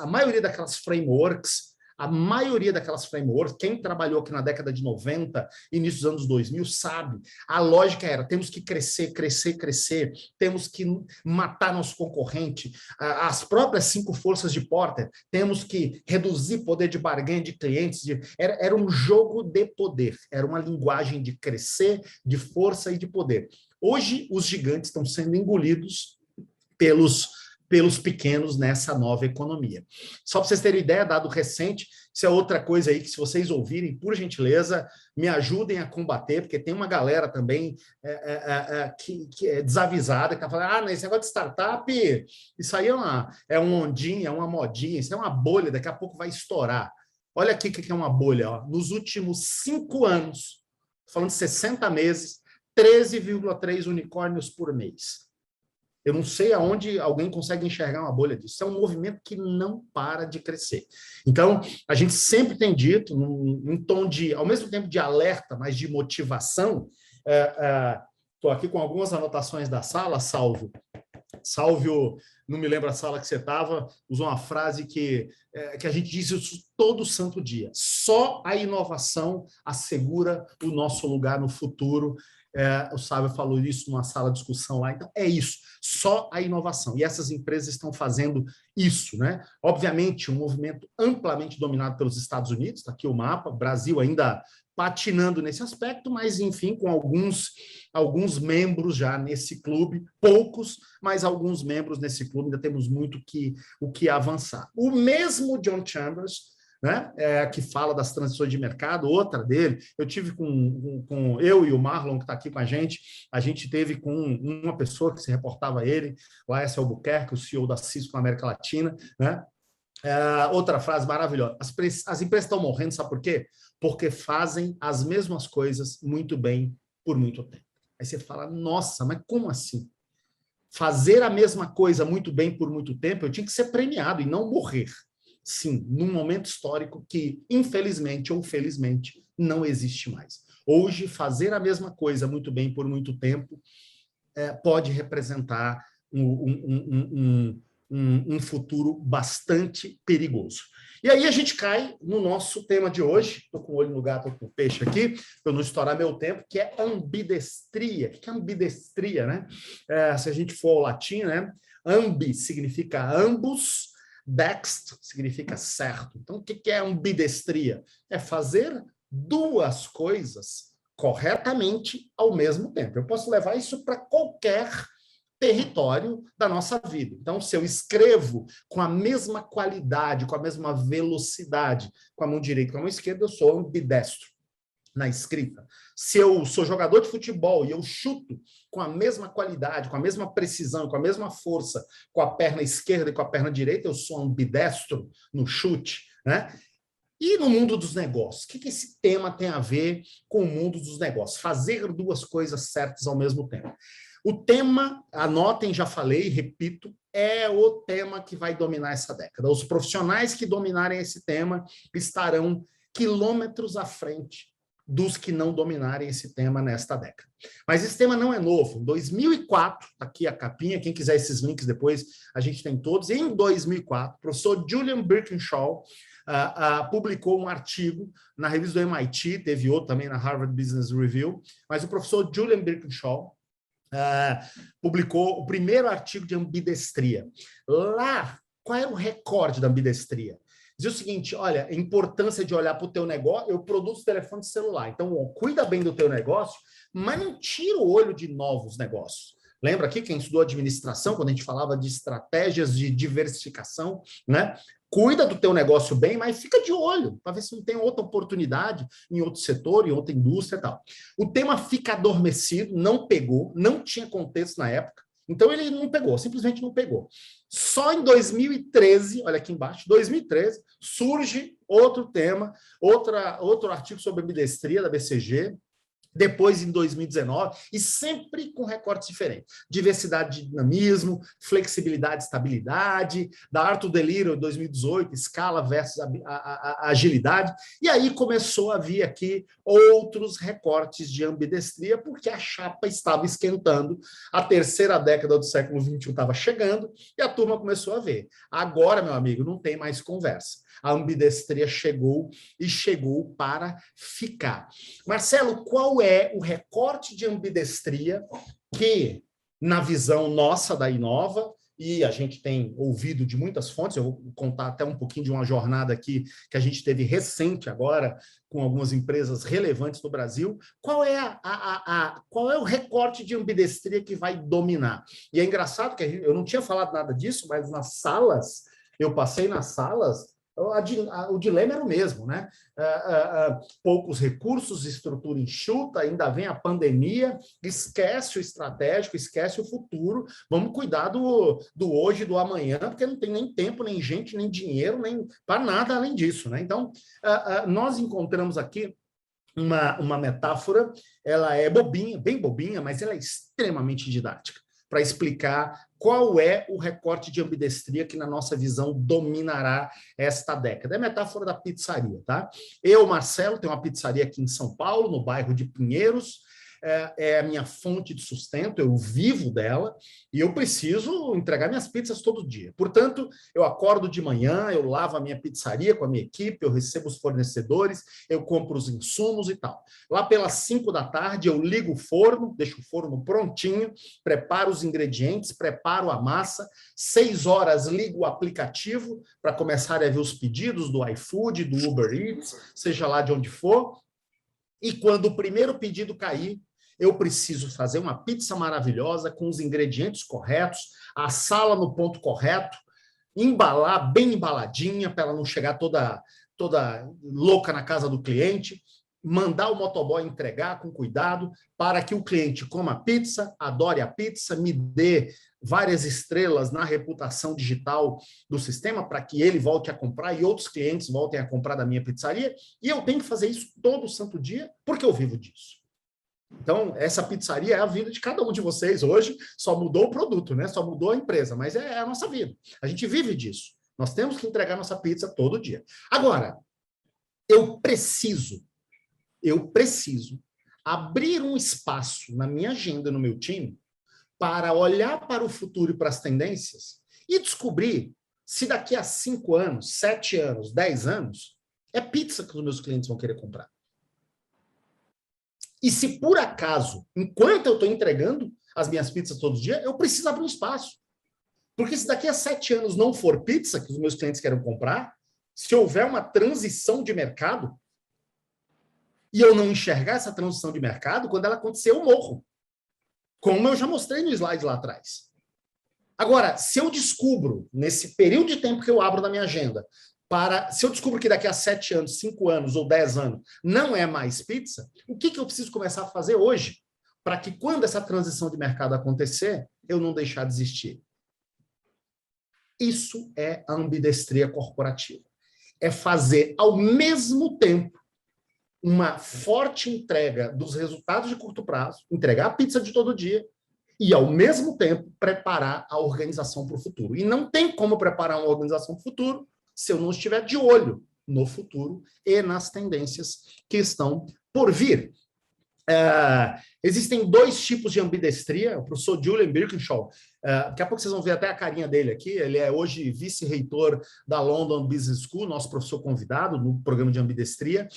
maioria daquelas frameworks, A maioria daquelas frameworks, quem trabalhou aqui na década de 90, início dos anos 2000, sabe. A lógica era, temos que crescer, crescer, crescer, temos que matar nosso concorrente. As próprias 5 forças de Porter, temos que reduzir poder de barganha de clientes. Era um jogo de poder, era uma linguagem de crescer, de força e de poder. Hoje, os gigantes estão sendo engolidos pelos pequenos nessa nova economia. Só para vocês terem ideia, dado recente, isso é outra coisa aí que, se vocês ouvirem, por gentileza, me ajudem a combater, porque tem uma galera também que é desavisada, que está falando, esse negócio de startup, isso aí é um ondinha, é uma modinha, isso é uma bolha, daqui a pouco vai estourar. Olha aqui o que é uma bolha. Ó. Nos últimos 5 anos, falando de 60 meses, 13,3 unicórnios por mês. Eu não sei aonde alguém consegue enxergar uma bolha disso. Isso é um movimento que não para de crescer. Então, a gente sempre tem dito, num tom de, ao mesmo tempo de alerta, mas de motivação, estou aqui com algumas anotações da sala, Salvio, não me lembro a sala que você estava, usou uma frase que a gente diz isso todo santo dia. Só a inovação assegura o nosso lugar no futuro. O Sábio falou isso numa sala de discussão lá. Então, é isso, só a inovação. E essas empresas estão fazendo isso, né? Obviamente, um movimento amplamente dominado pelos Estados Unidos, está aqui o mapa, Brasil ainda patinando nesse aspecto, mas, enfim, com alguns membros já nesse clube, poucos, mas alguns membros nesse clube, ainda temos muito o que avançar. O mesmo John Chambers, né, que fala das transições de mercado, outra dele, eu tive com eu e o Marlon, que está aqui com a gente teve com uma pessoa que se reportava a ele, o Aécio Albuquerque, o CEO da Cisco na América Latina, né? Outra frase maravilhosa, as empresas estão morrendo, sabe por quê? Porque fazem as mesmas coisas muito bem por muito tempo. Aí você fala, nossa, mas como assim? Fazer a mesma coisa muito bem por muito tempo, eu tinha que ser premiado e não morrer. Sim, num momento histórico que, infelizmente ou felizmente, não existe mais. Hoje, fazer a mesma coisa muito bem por muito tempo pode representar um futuro bastante perigoso. E aí a gente cai no nosso tema de hoje, estou com o olho no gato, estou com o peixe aqui, para eu não estourar meu tempo, que é ambidestria. O que é ambidestria, né? Se a gente for ao latim, né? Ambi significa ambos, dext significa certo. Então, o que é ambidestria? É fazer 2 coisas corretamente ao mesmo tempo. Eu posso levar isso para qualquer território da nossa vida. Então, se eu escrevo com a mesma qualidade, com a mesma velocidade, com a mão direita e com a mão esquerda, eu sou ambidestro na escrita. Se eu sou jogador de futebol e eu chuto com a mesma qualidade, com a mesma precisão, com a mesma força, com a perna esquerda e com a perna direita, eu sou ambidestro no chute, né? E no mundo dos negócios? O que esse tema tem a ver com o mundo dos negócios? Fazer 2 coisas certas ao mesmo tempo. O tema, anotem, já falei, repito, é o tema que vai dominar essa década. Os profissionais que dominarem esse tema estarão quilômetros à frente dos que não dominarem esse tema nesta década. Mas esse tema não é novo. Em 2004, aqui a capinha, quem quiser esses links depois, a gente tem todos. Em 2004, o professor Julian Birkinshaw publicou um artigo na revista do MIT, teve outro também na Harvard Business Review, mas o professor Julian Birkinshaw publicou o primeiro artigo de ambidestria. Lá, qual era o recorde da ambidestria? Dizia o seguinte, olha, a importância de olhar para o teu negócio, eu produzo telefone celular, então cuida bem do teu negócio, mas não tira o olho de novos negócios. Lembra aqui quem estudou administração, quando a gente falava de estratégias de diversificação, né? Cuida do teu negócio bem, mas fica de olho para ver se não tem outra oportunidade em outro setor, em outra indústria e tal. O tema fica adormecido, não pegou, não tinha contexto na época, então ele não pegou, simplesmente não pegou. Só em 2013, olha aqui embaixo, 2013, surge outro tema, outro artigo sobre ambidestria da BCG, depois em 2019, e sempre com recortes diferentes. Diversidade de dinamismo, flexibilidade e estabilidade, da arte do delírio, 2018, escala versus agilidade, e aí começou a vir aqui outros recortes de ambidestria, porque a chapa estava esquentando, a terceira década do século XXI estava chegando, e a turma começou a ver. Agora, meu amigo, não tem mais conversa. A ambidestria chegou e chegou para ficar. Marcelo, qual é o recorte de ambidestria que, na visão nossa da Inova, e a gente tem ouvido de muitas fontes, eu vou contar até um pouquinho de uma jornada aqui que a gente teve recente agora, com algumas empresas relevantes no Brasil, qual é, qual é o recorte de ambidestria que vai dominar? E é engraçado que eu não tinha falado nada disso, mas nas salas, eu passei nas salas, o dilema era o mesmo, né? Poucos recursos, estrutura enxuta, ainda vem a pandemia, esquece o estratégico, esquece o futuro, vamos cuidar do hoje, do amanhã, porque não tem nem tempo, nem gente, nem dinheiro, nem para nada além disso, né? Então, nós encontramos aqui uma metáfora, ela é bobinha, bem bobinha, mas ela é extremamente didática, para explicar qual é o recorte de ambidestria que, na nossa visão, dominará esta década. É a metáfora da pizzaria, tá? Eu, Marcelo, tenho uma pizzaria aqui em São Paulo, no bairro de Pinheiros, é a minha fonte de sustento, eu vivo dela, e eu preciso entregar minhas pizzas todo dia. Portanto, eu acordo de manhã, eu lavo a minha pizzaria com a minha equipe, eu recebo os fornecedores, eu compro os insumos e tal. Lá pelas 5 da tarde, eu ligo o forno, deixo o forno prontinho, preparo os ingredientes, preparo a massa, 6 horas ligo o aplicativo para começar a ver os pedidos do iFood, do Uber Eats, seja lá de onde for, e quando o primeiro pedido cair, eu preciso fazer uma pizza maravilhosa com os ingredientes corretos, a sala no ponto correto, embalar bem embaladinha para ela não chegar toda louca na casa do cliente, mandar o motoboy entregar com cuidado para que o cliente coma a pizza, adore a pizza, me dê várias estrelas na reputação digital do sistema para que ele volte a comprar e outros clientes voltem a comprar da minha pizzaria. E eu tenho que fazer isso todo santo dia porque eu vivo disso. Então, essa pizzaria é a vida de cada um de vocês hoje, só mudou o produto, né? Só mudou a empresa, mas é a nossa vida. A gente vive disso. Nós temos que entregar nossa pizza todo dia. Agora, eu preciso abrir um espaço na minha agenda, no meu time, para olhar para o futuro e para as tendências e descobrir se daqui a 5 anos, 7 anos, 10 anos, é pizza que os meus clientes vão querer comprar. E se por acaso, enquanto eu estou entregando as minhas pizzas todo dia, eu preciso abrir um espaço. Porque se daqui a 7 anos não for pizza que os meus clientes querem comprar, se houver uma transição de mercado, e eu não enxergar essa transição de mercado, quando ela acontecer, eu morro. Como eu já mostrei no slide lá atrás. Agora, se eu descubro, nesse período de tempo que eu abro na minha agenda, se eu descubro que daqui a 7 anos, 5 anos ou 10 anos não é mais pizza, o que eu preciso começar a fazer hoje para que quando essa transição de mercado acontecer, eu não deixar de existir? Isso é a ambidestria corporativa. É fazer ao mesmo tempo uma forte entrega dos resultados de curto prazo, entregar a pizza de todo dia e, ao mesmo tempo, preparar a organização para o futuro. E não tem como preparar uma organização para o futuro se eu não estiver de olho no futuro e nas tendências que estão por vir. Existem 2 tipos de ambidestria. O professor Julian Birkinshaw, daqui a pouco vocês vão ver até a carinha dele aqui, ele é hoje vice-reitor da London Business School, nosso professor convidado no programa de ambidestria,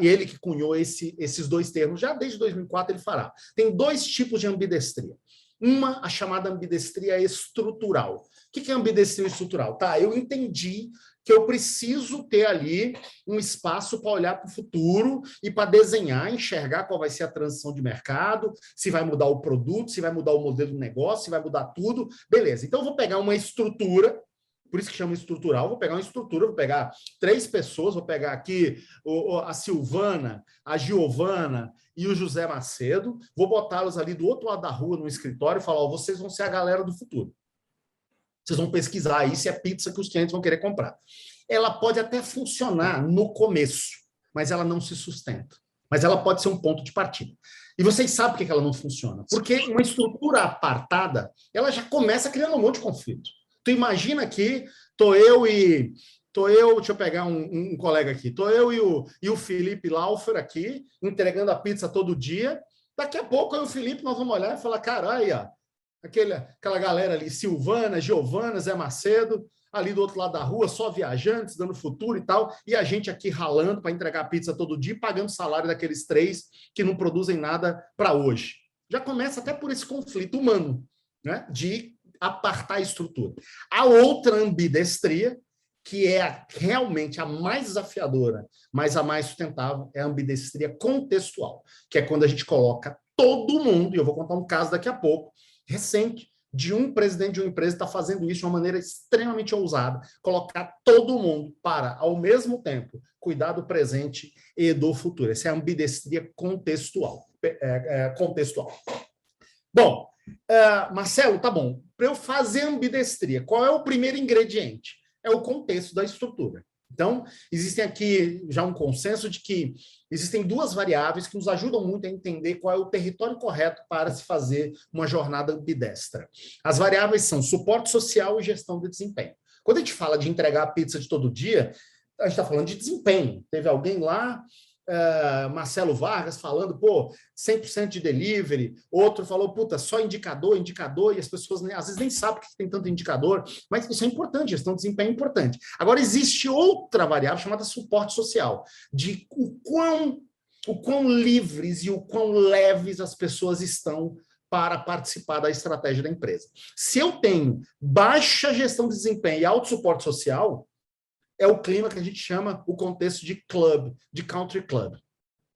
e ele que cunhou esses 2 termos, já desde 2004 ele fará. Tem 2 tipos de ambidestria. Uma, a chamada ambidestria estrutural. O que é ambidestria estrutural? Tá, eu entendi que eu preciso ter ali um espaço para olhar para o futuro e para desenhar, enxergar qual vai ser a transição de mercado, se vai mudar o produto, se vai mudar o modelo de negócio, se vai mudar tudo. Beleza, então eu vou pegar uma estrutura, por isso que chama estrutural, vou pegar uma estrutura, vou pegar 3 pessoas, vou pegar aqui a Silvana, a Giovana e o José Macedo, vou botá-los ali do outro lado da rua no escritório e falar, vocês vão ser a galera do futuro. Vocês vão pesquisar aí se é pizza que os clientes vão querer comprar. Ela pode até funcionar no começo, mas ela não se sustenta. Mas ela pode ser um ponto de partida. E vocês sabem por que ela não funciona? Porque uma estrutura apartada, ela já começa criando um monte de conflito. Tu imagina que deixa eu pegar um colega aqui, eu e o Felipe Laufer aqui, entregando a pizza todo dia. Daqui a pouco eu e o Felipe nós vamos olhar e falar, caralho, aquela galera ali, Silvana, Giovana, Zé Macedo, ali do outro lado da rua, só viajantes, dando futuro e tal, e a gente aqui ralando para entregar pizza todo dia, pagando salário daqueles 3 que não produzem nada para hoje. Já começa até por esse conflito humano, né, de apartar a estrutura. A outra ambidestria, que é realmente a mais desafiadora, mas a mais sustentável, é a ambidestria contextual, que é quando a gente coloca todo mundo, e eu vou contar um caso daqui a pouco, recente, de um presidente de uma empresa está fazendo isso de uma maneira extremamente ousada, colocar todo mundo para, ao mesmo tempo, cuidar do presente e do futuro. Essa é a ambidestria contextual. Contextual. Bom, Marcelo, tá bom. Para eu fazer ambidestria, qual é o primeiro ingrediente? É o contexto da estrutura. Então, existem aqui já um consenso de que existem 2 variáveis que nos ajudam muito a entender qual é o território correto para se fazer uma jornada ambidestra. As variáveis são suporte social e gestão de desempenho. Quando a gente fala de entregar a pizza de todo dia, a gente está falando de desempenho. Teve alguém lá, Marcelo Vargas, falando, 100% de delivery. Outro falou, só indicador, e as pessoas às vezes nem sabem que tem tanto indicador, mas isso é importante, gestão de desempenho é importante. Agora, existe outra variável chamada suporte social, de o quão livres e o quão leves as pessoas estão para participar da estratégia da empresa. Se eu tenho baixa gestão de desempenho e alto suporte social, é o clima que a gente chama o contexto de club, de country club.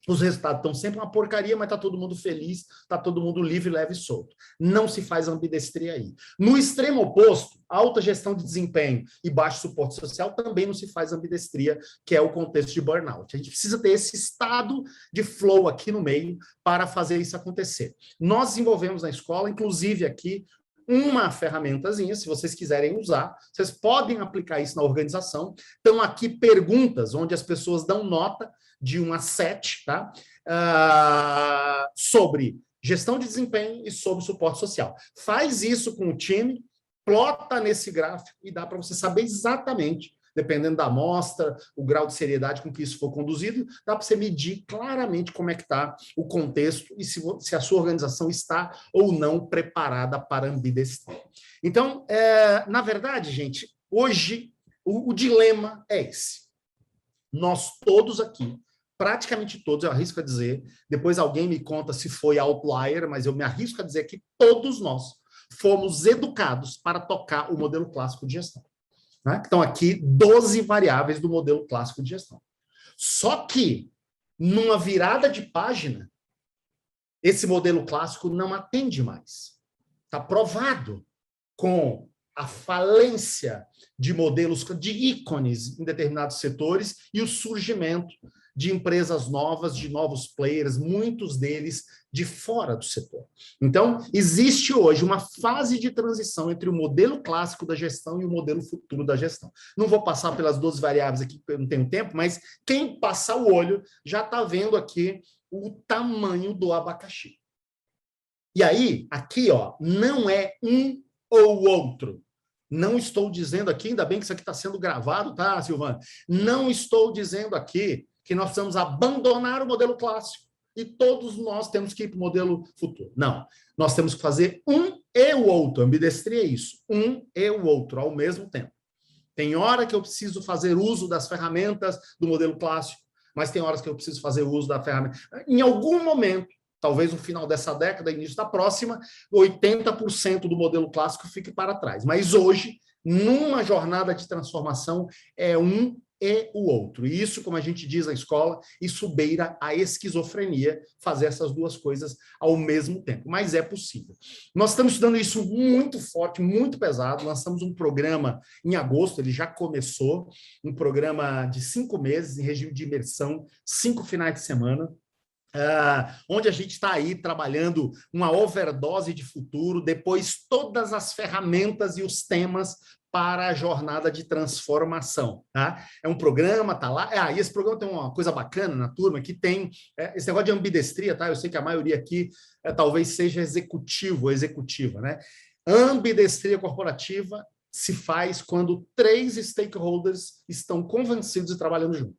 Os resultados estão sempre uma porcaria, mas está todo mundo feliz, está todo mundo livre, leve e solto. Não se faz ambidestria aí. No extremo oposto, alta gestão de desempenho e baixo suporte social também não se faz ambidestria, que é o contexto de burnout. A gente precisa ter esse estado de flow aqui no meio para fazer isso acontecer. Nós desenvolvemos na escola, inclusive aqui, uma ferramentazinha, se vocês quiserem usar, vocês podem aplicar isso na organização. Estão aqui perguntas, onde as pessoas dão nota de 1 a 7, tá? Sobre gestão de desempenho e sobre suporte social. Faz isso com o time, plota nesse gráfico e dá para você saber exatamente, dependendo da amostra, o grau de seriedade com que isso for conduzido, dá para você medir claramente como é que está o contexto e se a sua organização está ou não preparada para ambidestria. Então, na verdade, gente, hoje o dilema é esse. Nós todos aqui, praticamente todos, eu arrisco a dizer, depois alguém me conta se foi outlier, mas eu me arrisco a dizer que todos nós fomos educados para tocar o modelo clássico de gestão. Né? Então, aqui, 12 variáveis do modelo clássico de gestão. Só que, numa virada de página, esse modelo clássico não atende mais. Está provado com a falência de modelos, de ícones em determinados setores e o surgimento de empresas novas, de novos players, muitos deles de fora do setor. Então, existe hoje uma fase de transição entre o modelo clássico da gestão e o modelo futuro da gestão. Não vou passar pelas 12 variáveis aqui, porque eu não tenho tempo, mas quem passar o olho já está vendo aqui o tamanho do abacaxi. E aí, aqui, não é um ou outro. Não estou dizendo aqui, ainda bem que isso aqui está sendo gravado, tá, Silvana? Não estou dizendo aqui que nós precisamos abandonar o modelo clássico e todos nós temos que ir para o modelo futuro. Não, nós temos que fazer um e o outro. Ambidestria é isso, um e o outro ao mesmo tempo. Tem hora que eu preciso fazer uso das ferramentas do modelo clássico, mas tem horas que eu preciso fazer uso da ferramenta. Em algum momento, talvez no final dessa década, início da próxima, 80% do modelo clássico fique para trás. Mas hoje, numa jornada de transformação, é um e o outro. E isso, como a gente diz na escola, isso beira a esquizofrenia, fazer essas duas coisas ao mesmo tempo. Mas é possível. Nós estamos estudando isso muito forte, muito pesado. Lançamos um programa em agosto, ele já começou, um programa de 5 meses, em regime de imersão, 5 finais de semana, onde a gente está aí trabalhando uma overdose de futuro, depois todas as ferramentas e os temas para a jornada de transformação. Tá? É um programa, tá lá. E esse programa tem uma coisa bacana na turma, que tem esse negócio de ambidestria, tá? Eu sei que a maioria aqui talvez seja executivo ou executiva, né? Ambidestria corporativa se faz quando 3 stakeholders estão convencidos e trabalhando junto.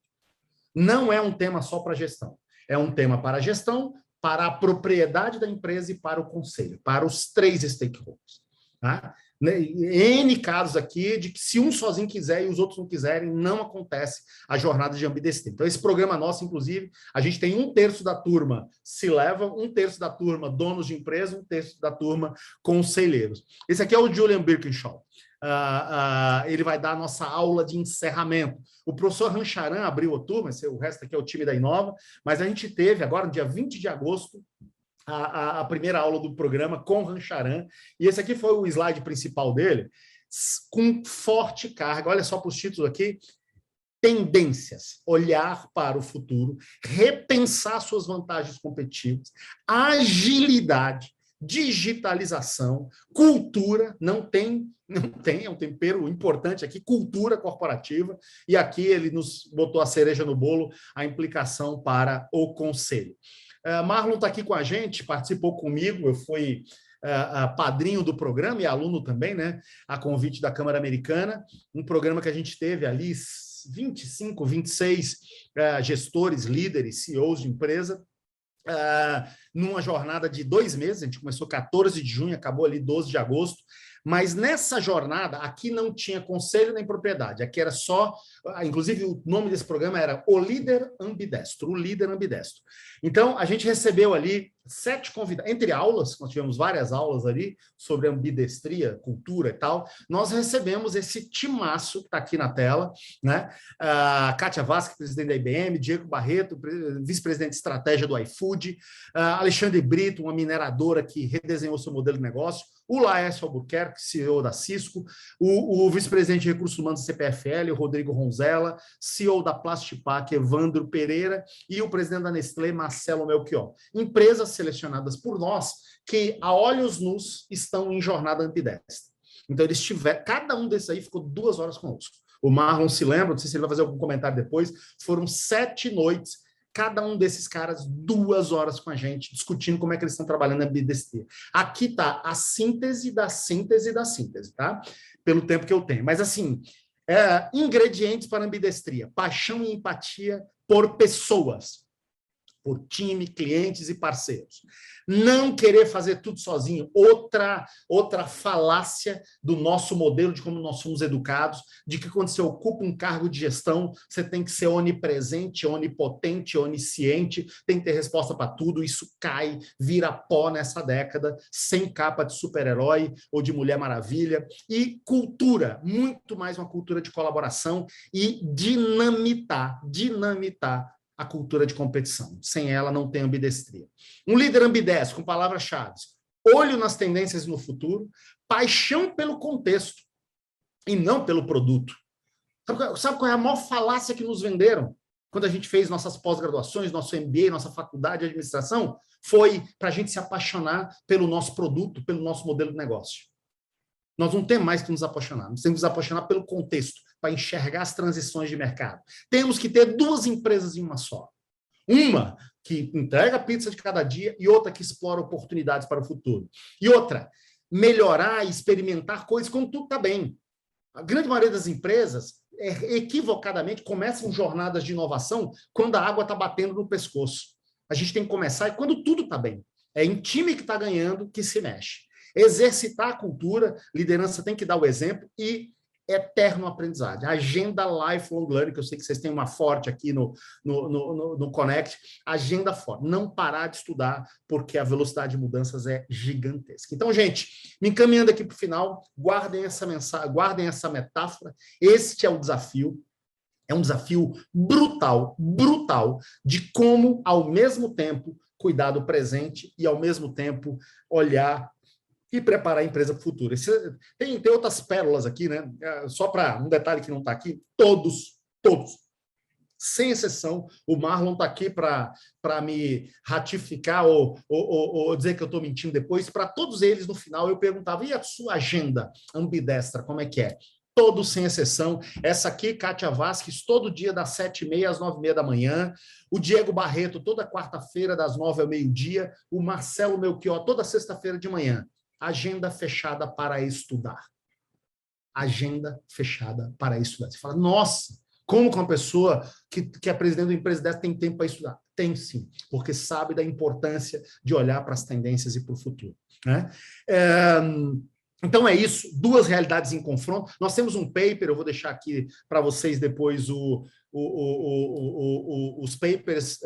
Não é um tema só para gestão. É um tema para a gestão, para a propriedade da empresa e para o conselho, para os 3 stakeholders. Tá? né? N casos aqui de que se um sozinho quiser e os outros não quiserem, não acontece a jornada de ambidestria. Então, esse programa nosso, inclusive, a gente tem 1/3 da turma se leva, 1/3 da turma donos de empresa, 1/3 da turma conselheiros. Esse aqui é o Julian Birkinshaw. Ele vai dar a nossa aula de encerramento. O professor Rancharan abriu a turma, o resto aqui é o time da Inova, mas a gente teve agora, no dia 20 de agosto, a primeira aula do programa com Rancharan, e esse aqui foi o slide principal dele, com forte carga. Olha só para os títulos aqui: tendências, olhar para o futuro, repensar suas vantagens competitivas, agilidade, digitalização, cultura, não tem, é um tempero importante aqui, cultura corporativa, e aqui ele nos botou a cereja no bolo, a implicação para o conselho. Marlon está aqui com a gente, participou comigo, eu fui padrinho do programa e aluno também, né, a convite da Câmara Americana, um programa que a gente teve ali 25, 26 gestores, líderes, CEOs de empresa, numa jornada de 2 meses, a gente começou 14 de junho, acabou ali 12 de agosto, mas nessa jornada, aqui não tinha conselho nem propriedade, aqui era só, inclusive o nome desse programa era O Líder Ambidestro, o Líder Ambidestro. Então, a gente recebeu ali 7 convidados, entre aulas, nós tivemos várias aulas ali sobre ambidestria, cultura e tal, nós recebemos esse timaço que está aqui na tela, né? Kátia Vasque, presidente da IBM, Diego Barreto, vice-presidente de estratégia do iFood, Alexandre Brito, uma mineradora que redesenhou seu modelo de negócio, o Laércio Albuquerque, CEO da Cisco, o vice-presidente de recursos humanos da CPFL, o Rodrigo Ronzella, CEO da Plastipac, Evandro Pereira, e o presidente da Nestlé, Marcelo Melchior. Empresas selecionadas por nós que, a olhos nus, estão em jornada ambidestra. Então, eles tiveram, cada um desses aí ficou 2 horas conosco. O Marlon se lembra, não sei se ele vai fazer algum comentário depois, foram 7 noites, cada um desses caras 2 horas com a gente, discutindo como é que eles estão trabalhando na ambidestria. Aqui está a síntese da síntese da síntese, tá? Pelo tempo que eu tenho. Mas, assim, ingredientes para a ambidestria: paixão e empatia por pessoas, por time, clientes e parceiros. Não querer fazer tudo sozinho. Outra falácia do nosso modelo de como nós somos educados, de que quando você ocupa um cargo de gestão, você tem que ser onipresente, onipotente, onisciente, tem que ter resposta para tudo. Isso cai, vira pó nessa década, sem capa de super-herói ou de Mulher Maravilha. E cultura, muito mais uma cultura de colaboração e dinamitar a cultura de competição. Sem ela, não tem ambidestria. Um líder ambidestro, com palavras-chave: olho nas tendências no futuro, paixão pelo contexto e não pelo produto. Sabe qual é a maior falácia que nos venderam quando a gente fez nossas pós-graduações, nosso MBA, nossa faculdade de administração? Foi para a gente se apaixonar pelo nosso produto, pelo nosso modelo de negócio. Nós não temos mais que nos apaixonar, nós temos que nos apaixonar pelo contexto, para enxergar as transições de mercado. Temos que ter 2 empresas em uma só. Uma que entrega pizza de cada dia e outra que explora oportunidades para o futuro. E outra, melhorar e experimentar coisas quando tudo está bem. A grande maioria das empresas, equivocadamente, começam jornadas de inovação quando a água está batendo no pescoço. A gente tem que começar quando tudo está bem. É em time que está ganhando que se mexe. Exercitar a cultura, liderança tem que dar o exemplo e eterno aprendizagem. Agenda lifelong learning, que eu sei que vocês têm uma forte aqui no Connect, agenda forte. Não parar de estudar, porque a velocidade de mudanças é gigantesca. Então, gente, me encaminhando aqui para o final, guardem essa mensagem, guardem essa metáfora. Este é o desafio. É um desafio brutal, brutal, de como, ao mesmo tempo, cuidar do presente e, ao mesmo tempo, olhar e preparar a empresa para o futuro. Tem outras pérolas aqui, né? Só para um detalhe que não está aqui, todos, sem exceção, o Marlon está aqui para me ratificar ou dizer que eu estou mentindo depois. Para todos eles, no final, eu perguntava: e a sua agenda ambidestra, como é que é? Todos, sem exceção. Essa aqui, Kátia Vasques, todo dia das 7h30 às 9h30 da manhã. O Diego Barreto, toda quarta-feira, das 9h ao meio-dia. O Marcelo Melchior, toda sexta-feira de manhã. Agenda fechada para estudar. Agenda fechada para estudar. Você fala: nossa, como que uma pessoa que é presidente da empresa dessa tem tempo para estudar? Tem sim, porque sabe da importância de olhar para as tendências e para o futuro, né? Então é isso, duas realidades em confronto. Nós temos um paper, eu vou deixar aqui para vocês depois os papers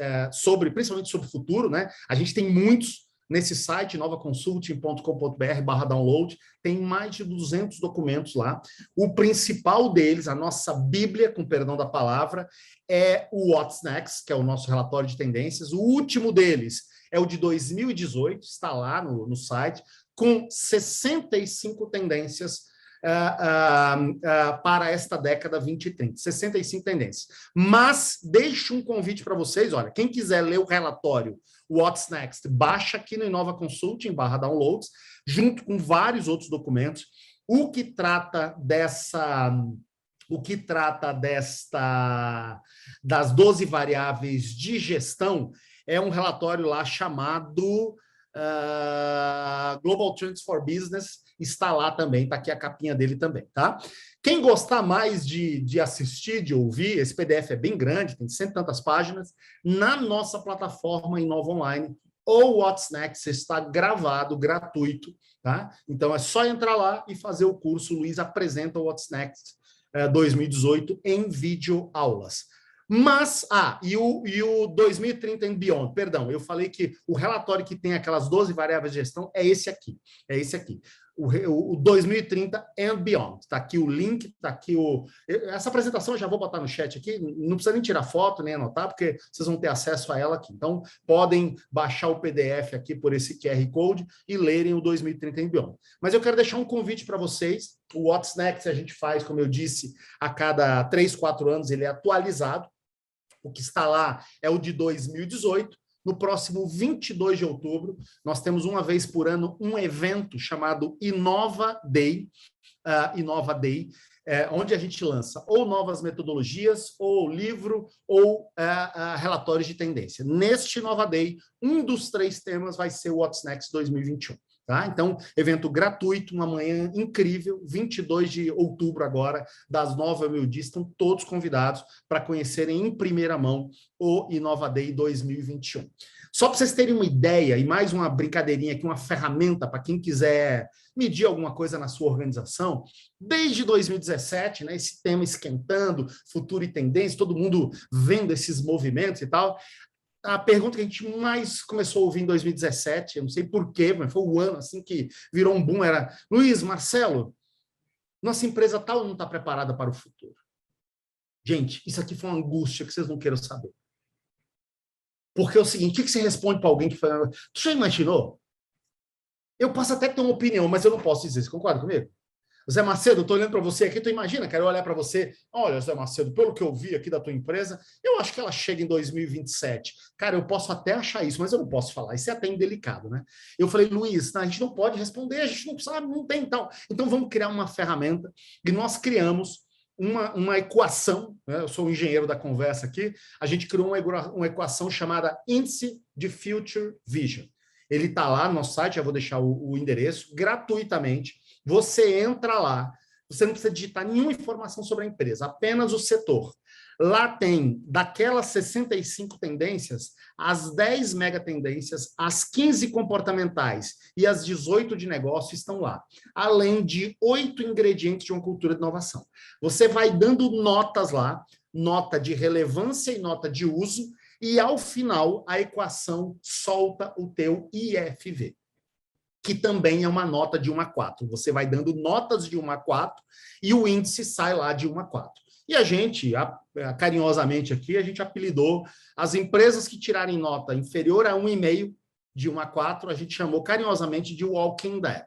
principalmente sobre o futuro, né? A gente tem muitos nesse site, novaconsulting.com.br/download, tem mais de 200 documentos lá. O principal deles, a nossa bíblia, com perdão da palavra, é o What's Next, que é o nosso relatório de tendências. O último deles é o de 2018, está lá no site, com 65 tendências para esta década 2030. 65 tendências. Mas deixo um convite para vocês, olha, quem quiser ler o relatório What's Next, baixa aqui no Inova Consulting/downloads, junto com vários outros documentos. O que trata das 12 variáveis de gestão é um relatório lá chamado Global Trends for Business, está lá também, está aqui a capinha dele também, tá? Quem gostar mais de assistir, de ouvir, esse PDF é bem grande, tem 100 e tantas páginas, na nossa plataforma Inova Online, ou What's Next, está gravado, gratuito, tá? Então é só entrar lá e fazer o curso. O Luiz apresenta o What's Next 2018 em vídeo aulas. Mas, e o 2030 and Beyond, perdão, eu falei que o relatório que tem aquelas 12 variáveis de gestão é esse aqui, o 2030 and Beyond. Está aqui o link, está aqui essa apresentação eu já vou botar no chat aqui, não precisa nem tirar foto, nem anotar, porque vocês vão ter acesso a ela aqui. Então, podem baixar o PDF aqui por esse QR Code e lerem o 2030 and Beyond. Mas eu quero deixar um convite para vocês. O What's Next a gente faz, como eu disse, a cada 3, 4 anos ele é atualizado. O que está lá é o de 2018. No próximo 22 de outubro, nós temos uma vez por ano um evento chamado Inova Day, onde a gente lança ou novas metodologias, ou livro, ou relatórios de tendência. Neste Inova Day, um dos 3 temas vai ser o What's Next 2021. Tá? Então, evento gratuito, uma manhã incrível, 22 de outubro agora, das 9 ao meio-dia, estão todos convidados para conhecerem em primeira mão o Inova Day 2021. Só para vocês terem uma ideia, e mais uma brincadeirinha aqui, uma ferramenta para quem quiser medir alguma coisa na sua organização, desde 2017, né, esse tema esquentando, futuro e tendência, todo mundo vendo esses movimentos e tal. A pergunta que a gente mais começou a ouvir em 2017, eu não sei porquê, mas foi o ano assim que virou um boom, era: Luiz, Marcelo, nossa empresa tal não está preparada para o futuro. Gente, isso aqui foi uma angústia que vocês não queiram saber. Porque é o seguinte, o que você responde para alguém que fala: tu já imaginou? Eu posso até ter uma opinião, mas eu não posso dizer. Você concorda comigo? Zé Macedo, eu estou olhando para você aqui, tu imagina, quero olhar para você, olha, Zé Macedo, pelo que eu vi aqui da tua empresa, eu acho que ela chega em 2027. Cara, eu posso até achar isso, mas eu não posso falar, isso é até indelicado, né? Eu falei: Luiz, a gente não pode responder, a gente não sabe, não tem tal. Então vamos criar uma ferramenta, e nós criamos uma equação, né? Eu sou o engenheiro da conversa aqui, a gente criou uma equação chamada Índice de Future Vision. Ele está lá no nosso site, eu vou deixar o endereço, gratuitamente. Você entra lá, você não precisa digitar nenhuma informação sobre a empresa, apenas o setor. Lá tem, daquelas 65 tendências, as 10 megatendências, as 15 comportamentais e as 18 de negócio estão lá, além de 8 ingredientes de uma cultura de inovação. Você vai dando notas lá, nota de relevância e nota de uso, e ao final a equação solta o teu IFV, que também é uma nota de 1 a 4. Você vai dando notas de 1 a 4 e o índice sai lá de 1 a 4. E a gente, carinhosamente aqui, a gente apelidou as empresas que tirarem nota inferior a 1,5 de 1 a 4, a gente chamou carinhosamente de Walking Dead.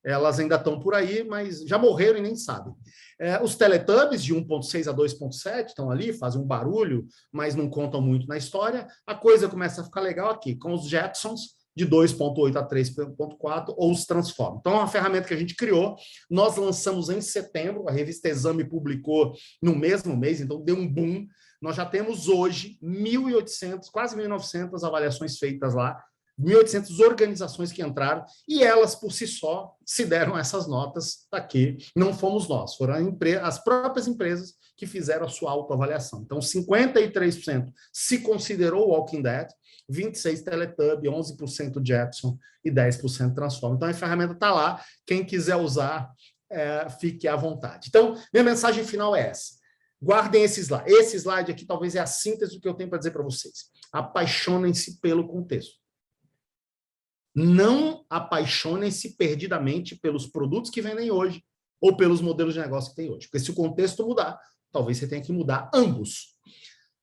Elas ainda estão por aí, mas já morreram e nem sabem. Os Teletubbies, de 1,6 a 2,7, estão ali, fazem um barulho, mas não contam muito na história. A coisa começa a ficar legal aqui, com os Jetsons, de 2,8 a 3,4, ou os Transform. Então, é uma ferramenta que a gente criou, nós lançamos em setembro, a revista Exame publicou no mesmo mês, então deu um boom. Nós já temos hoje 1.800, quase 1.900 avaliações feitas lá, 1.800 organizações que entraram, e elas, por si só, se deram essas notas aqui. Não fomos nós, foram as próprias empresas que fizeram a sua autoavaliação. Então, 53% se considerou Walking Dead, 26% Teletubby, 11% Jepson e 10% Transform. Então, a ferramenta está lá. Quem quiser usar, fique à vontade. Então, minha mensagem final é essa. Guardem esse slide. Esse slide aqui talvez é a síntese do que eu tenho para dizer para vocês. Apaixonem-se pelo contexto. Não apaixonem-se perdidamente pelos produtos que vendem hoje ou pelos modelos de negócio que tem hoje. Porque se o contexto mudar, talvez você tenha que mudar ambos.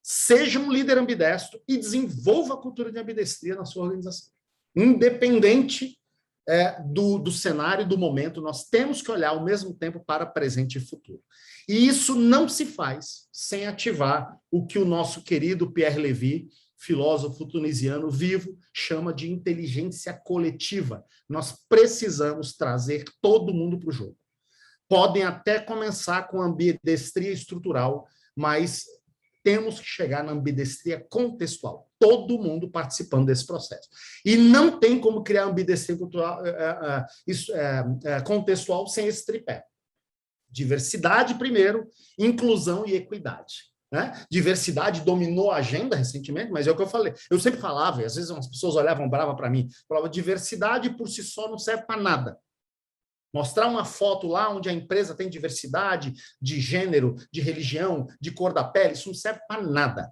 Seja um líder ambidestro e desenvolva a cultura de ambidestria na sua organização. Independente do cenário, do momento, nós temos que olhar ao mesmo tempo para presente e futuro. E isso não se faz sem ativar o que o nosso querido Pierre Levy, filósofo tunisiano vivo, chama de inteligência coletiva. Nós precisamos trazer todo mundo para o jogo. Podem até começar com ambidestria estrutural, mas temos que chegar na ambidestria contextual. Todo mundo participando desse processo. E não tem como criar ambidestria contextual sem esse tripé. Diversidade primeiro, inclusão e equidade. Né? Diversidade dominou a agenda recentemente, mas é o que eu falei. Eu sempre falava, e às vezes as pessoas olhavam brava para mim, falavam, diversidade por si só não serve para nada. Mostrar uma foto lá onde a empresa tem diversidade de gênero, de religião, de cor da pele, isso não serve para nada.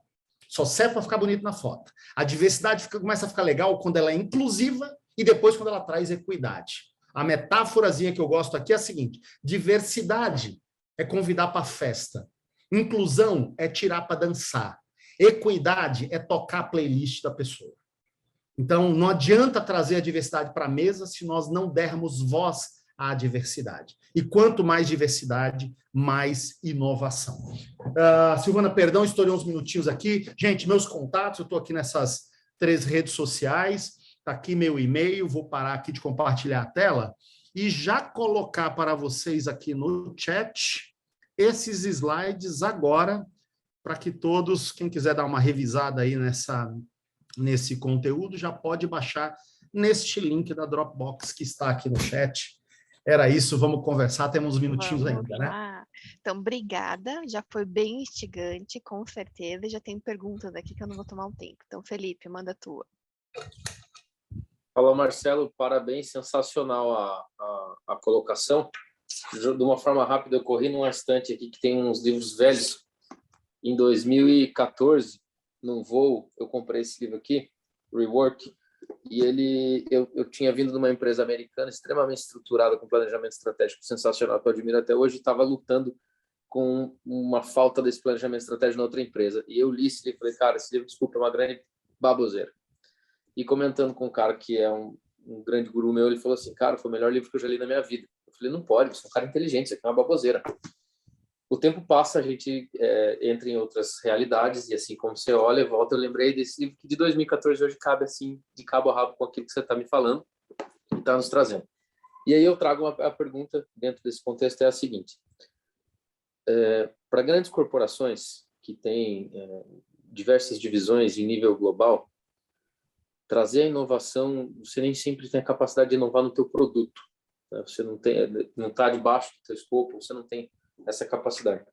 Só serve para ficar bonito na foto. A diversidade começa a ficar legal quando ela é inclusiva e depois quando ela traz equidade. A metáforazinha que eu gosto aqui é a seguinte: diversidade é convidar para a festa. Inclusão é tirar para dançar. Equidade é tocar a playlist da pessoa. Então, não adianta trazer a diversidade para a mesa se nós não dermos voz à diversidade. E quanto mais diversidade, mais inovação. Silvana, perdão, estourei uns minutinhos aqui. Gente, meus contatos, eu estou aqui nessas 3 redes sociais, está aqui meu e-mail, vou parar aqui de compartilhar a tela e já colocar para vocês aqui no chat esses slides agora, para que todos, quem quiser dar uma revisada aí nesse conteúdo, já pode baixar neste link da Dropbox que está aqui no chat. Era isso, vamos conversar, temos uns minutinhos ainda, né? Então, obrigada, já foi bem instigante, com certeza, já tem perguntas aqui que eu não vou tomar um tempo. Então, Felipe, manda a tua. Fala, Marcelo, parabéns, sensacional a colocação. De uma forma rápida, eu corri numa estante aqui que tem uns livros velhos. Em 2014, num voo, eu comprei esse livro aqui, Rework, e eu tinha vindo de uma empresa americana extremamente estruturada, com planejamento estratégico sensacional, que eu admiro até hoje, e estava lutando com uma falta desse planejamento estratégico na outra empresa. E eu li esse livro e falei, cara, esse livro, desculpa, é uma grande baboseira. E comentando com um cara que é um grande guru meu, ele falou assim, cara, foi o melhor livro que eu já li na minha vida. Eu falei, não pode, você é um cara inteligente, isso aqui é uma baboseira. O tempo passa, a gente entra em outras realidades, e assim como você olha e volta, eu lembrei desse livro que de 2014 hoje cabe assim, de cabo a rabo com aquilo que você está me falando e está nos trazendo. E aí eu trago a pergunta dentro desse contexto, é a seguinte. Para grandes corporações que têm diversas divisões em nível global, trazer a inovação, você nem sempre tem a capacidade de inovar no teu produto. Né? Você não está debaixo do teu escopo, você não tem essa capacidade.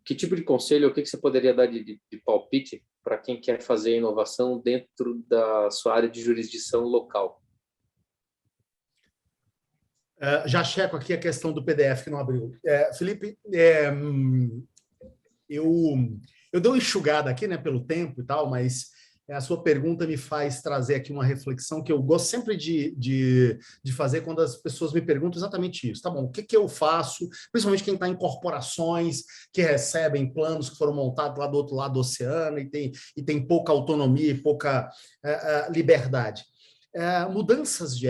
Que tipo de conselho, o que você poderia dar de palpite para quem quer fazer inovação dentro da sua área de jurisdição local? Já checo aqui a questão do PDF que não abriu. Felipe, eu dei uma enxugada aqui, né, pelo tempo e tal, mas a sua pergunta me faz trazer aqui uma reflexão que eu gosto sempre de fazer quando as pessoas me perguntam exatamente isso. Tá bom, o que eu faço? Principalmente quem está em corporações que recebem planos que foram montados lá do outro lado do oceano e tem pouca autonomia e pouca liberdade. Mudanças de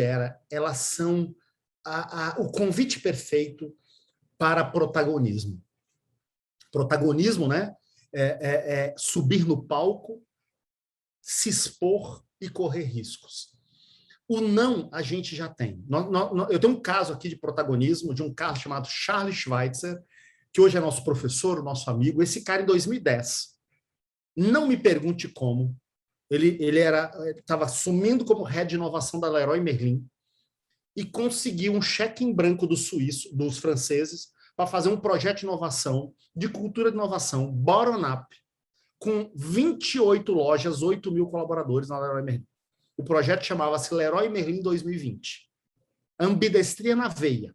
era, elas são o convite perfeito para protagonismo. Protagonismo, né? Subir no palco, se expor e correr riscos. O não a gente já tem. Eu tenho um caso aqui de protagonismo de um cara chamado Charles Schweitzer, que hoje é nosso professor, nosso amigo. Esse cara, em 2010, Não me pergunte como. Ele estava assumindo como head de inovação da Leroy Merlin e conseguiu um cheque em branco dos franceses, para fazer um projeto de inovação, de cultura de inovação, bottom-up, com 28 lojas, 8 mil colaboradores na Leroy Merlin. O projeto chamava-se Leroy Merlin 2020. Ambidestria na veia.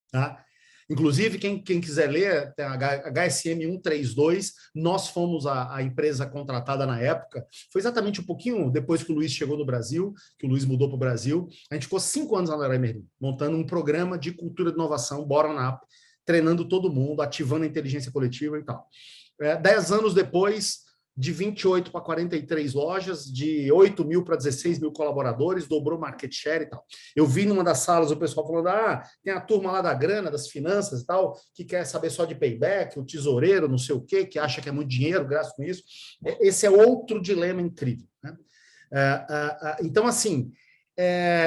Tá? Inclusive, quem quiser ler, tem a HSM 132, nós fomos a empresa contratada na época, foi exatamente um pouquinho depois que o Luiz chegou no Brasil, que o Luiz mudou para o Brasil, a gente ficou 5 anos na Leroy Merlin, montando um programa de cultura de inovação, bottom-up, treinando todo mundo, ativando a inteligência coletiva e tal. 10 anos depois, de 28 para 43 lojas, de 8 mil para 16 mil colaboradores, dobrou market share e tal. Eu vi numa das salas o pessoal falando, tem a turma lá da grana, das finanças e tal, que quer saber só de payback, o tesoureiro, não sei o quê, que acha que é muito dinheiro, gasta com isso. Esse é outro dilema incrível, né? Então, assim,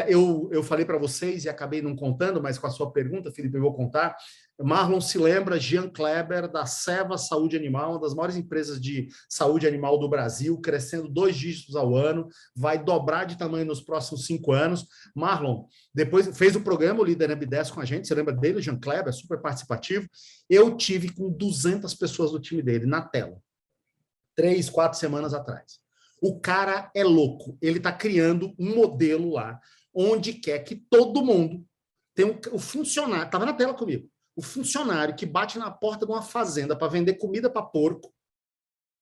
eu falei para vocês e acabei não contando, mas com a sua pergunta, Felipe, eu vou contar. Marlon se lembra, Jean Kleber, da Seva Saúde Animal, uma das maiores empresas de saúde animal do Brasil, crescendo 2 dígitos ao ano, vai dobrar de tamanho nos próximos 5 anos. Marlon, depois fez o programa, o Líder Ambi10 com a gente, você lembra dele, Jean Kleber, super participativo. Eu tive com 200 pessoas do time dele na tela, 3, 4 semanas atrás. O cara é louco, ele está criando um modelo lá, onde quer que todo mundo tenha o funcionário, estava na tela comigo, o funcionário que bate na porta de uma fazenda para vender comida para porco,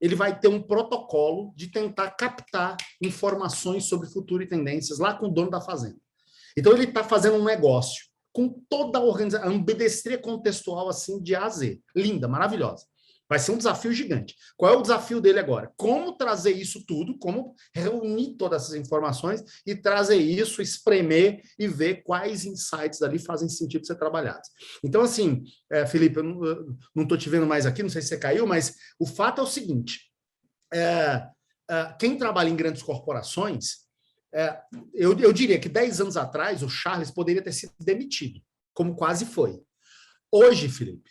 ele vai ter um protocolo de tentar captar informações sobre futuro e tendências lá com o dono da fazenda. Então, ele está fazendo um negócio com toda a organização, a ambidestria contextual assim de A a Z. Linda, maravilhosa. Vai ser um desafio gigante. Qual é o desafio dele agora? Como trazer isso tudo, como reunir todas essas informações e trazer isso, espremer e ver quais insights ali fazem sentido ser trabalhados. Então, assim, Felipe, eu não estou te vendo mais aqui, não sei se você caiu, mas o fato é o seguinte, quem trabalha em grandes corporações, eu diria que 10 anos atrás o Charles poderia ter sido demitido, como quase foi. Hoje, Felipe,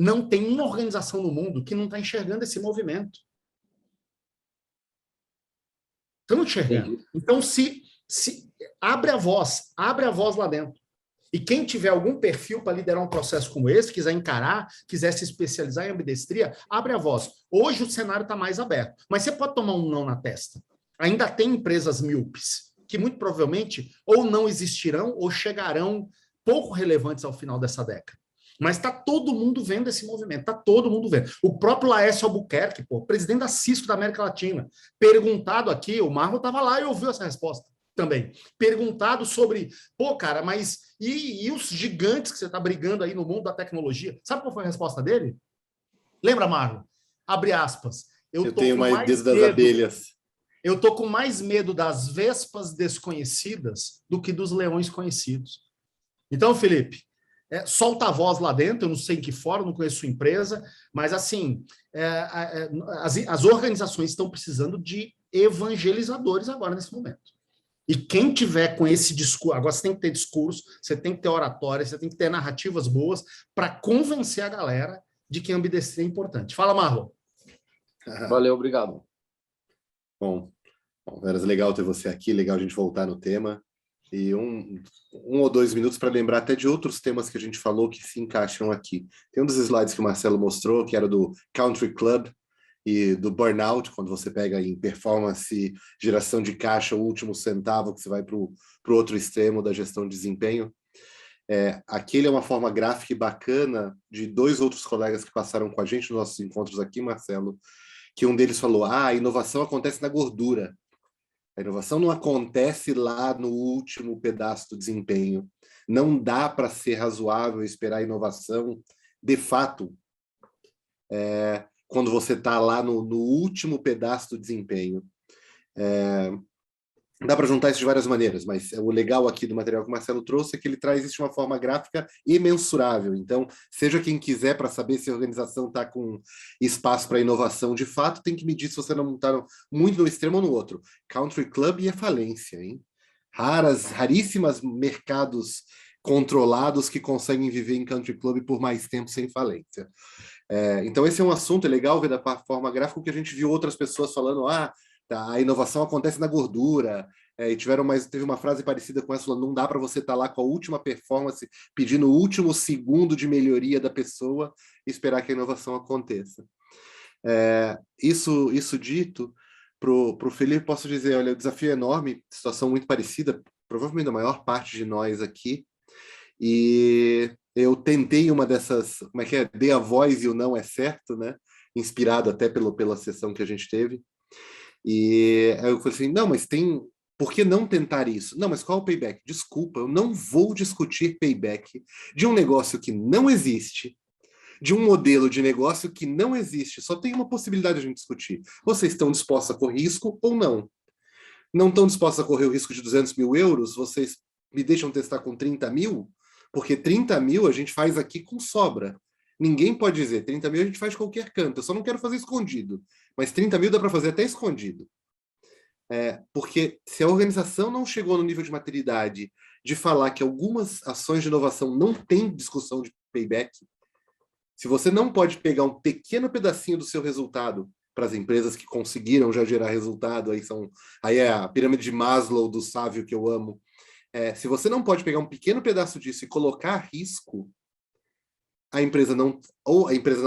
não tem uma organização no mundo que não está enxergando esse movimento. Estão enxergando. Então, se abre a voz lá dentro. E quem tiver algum perfil para liderar um processo como esse, quiser encarar, quiser se especializar em ambidestria, abre a voz. Hoje o cenário está mais aberto. Mas você pode tomar um não na testa. Ainda tem empresas míopes, que muito provavelmente ou não existirão ou chegarão pouco relevantes ao final dessa década. Mas está todo mundo vendo esse movimento, está todo mundo vendo. O próprio Laércio Albuquerque, presidente da Cisco da América Latina, perguntado aqui, o Marlon estava lá e ouviu essa resposta também. Perguntado sobre, cara, mas e os gigantes que você está brigando aí no mundo da tecnologia? Sabe qual foi a resposta dele? Lembra, Marlon? Abre aspas. Eu tenho mais medo das abelhas. Eu estou com mais medo das vespas desconhecidas do que dos leões conhecidos. Então, Felipe, solta a voz lá dentro, eu não sei em que fórum, não conheço sua empresa, mas assim, as organizações estão precisando de evangelizadores agora nesse momento. E quem tiver com esse discurso, agora você tem que ter discurso, você tem que ter oratória, você tem que ter narrativas boas para convencer a galera de que a ambidestria é importante. Fala, Marlon. Valeu, obrigado. Bom, Veras, legal ter você aqui, legal a gente voltar no tema. E um ou 2 minutos para lembrar até de outros temas que a gente falou que se encaixam aqui. Tem um dos slides que o Marcelo mostrou, que era do Country Club e do burnout, quando você pega em performance, geração de caixa, o último centavo, que você vai para o outro extremo da gestão de desempenho. Aquele é uma forma gráfica e bacana de 2 outros colegas que passaram com a gente nos nossos encontros aqui, Marcelo, que um deles falou, a inovação acontece na gordura. A inovação não acontece lá no último pedaço do desempenho. Não dá para ser razoável esperar a inovação, de fato, quando você está lá no último pedaço do desempenho. Dá para juntar isso de várias maneiras, mas o legal aqui do material que o Marcelo trouxe é que ele traz isso de uma forma gráfica e mensurável. Então, seja quem quiser para saber se a organização está com espaço para inovação de fato, tem que medir se você não está muito no extremo ou no outro. Country Club e a falência, hein? Raríssimas mercados controlados que conseguem viver em Country Club por mais tempo sem falência. Então, esse é um assunto, é legal ver da forma gráfica, que a gente viu outras pessoas falando, tá, a inovação acontece na gordura, e teve uma frase parecida com essa, falando, não dá para você estar lá com a última performance, pedindo o último segundo de melhoria da pessoa e esperar que a inovação aconteça. Isso dito, para o Felipe, posso dizer, olha, o desafio é enorme, situação muito parecida, provavelmente a maior parte de nós aqui, e eu tentei uma dessas, como é que é? Dê a voz e o não é certo, né? Inspirado até pela sessão que a gente teve. E aí eu falei assim, não, mas por que não tentar isso? Não, mas qual é o payback? Desculpa, eu não vou discutir payback de um negócio que não existe, de um modelo de negócio que não existe. Só tem uma possibilidade de a gente discutir. Vocês estão dispostos a correr risco ou não? Não estão dispostos a correr o risco de 200 mil euros? Vocês me deixam testar com 30 mil? Porque 30 mil a gente faz aqui com sobra. Ninguém pode dizer, 30 mil a gente faz de qualquer canto. Eu só não quero fazer escondido. Mas 30 mil dá para fazer até escondido. Porque se a organização não chegou no nível de maturidade de falar que algumas ações de inovação não têm discussão de payback, se você não pode pegar um pequeno pedacinho do seu resultado para as empresas que conseguiram já gerar resultado, aí é a pirâmide de Maslow do sábio que eu amo. Se você não pode pegar um pequeno pedaço disso e colocar a risco, a empresa não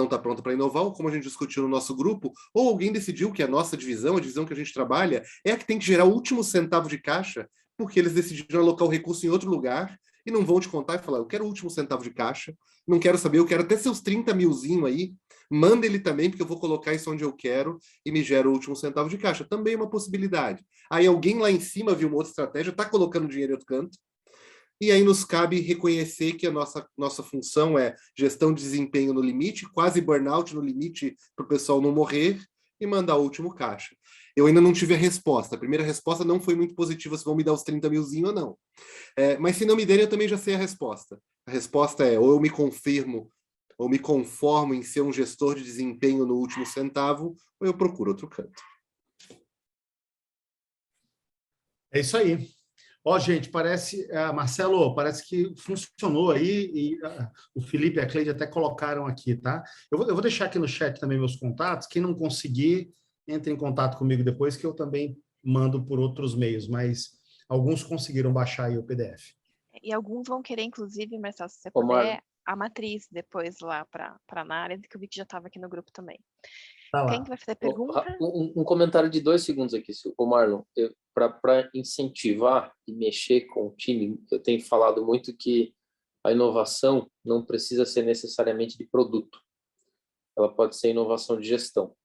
está pronta para inovar, ou como a gente discutiu no nosso grupo, ou alguém decidiu que a nossa divisão, a divisão que a gente trabalha, é a que tem que gerar o último centavo de caixa, porque eles decidiram alocar o recurso em outro lugar e não vão te contar e falar, eu quero o último centavo de caixa, não quero saber, eu quero até seus 30 milzinho aí, manda ele também, porque eu vou colocar isso onde eu quero e me gera o último centavo de caixa. Também é uma possibilidade. Aí alguém lá em cima viu uma outra estratégia, está colocando dinheiro em outro canto, e aí nos cabe reconhecer que a nossa função é gestão de desempenho no limite, quase burnout no limite para o pessoal não morrer, e mandar o último caixa. Eu ainda não tive a resposta. A primeira resposta não foi muito positiva, se vão me dar os 30 milzinho ou não. Mas se não me derem, eu também já sei a resposta. A resposta é, ou eu me confirmo, ou me conformo em ser um gestor de desempenho no último centavo, ou eu procuro outro canto. É isso aí. Gente, Marcelo, parece que funcionou aí, e o Felipe e a Cleide até colocaram aqui, tá? Eu vou deixar aqui no chat também meus contatos. Quem não conseguir, entre em contato comigo depois, que eu também mando por outros meios, mas alguns conseguiram baixar aí o PDF. E alguns vão querer, inclusive, Marcelo, se você puder, a matriz depois lá para análise, que eu vi que já estava aqui no grupo também. Tá lá. Quem que vai fazer pergunta? Um comentário de 2 segundos aqui, Marlon. Para incentivar e mexer com o time, eu tenho falado muito que a inovação não precisa ser necessariamente de produto. Ela pode ser inovação de gestão.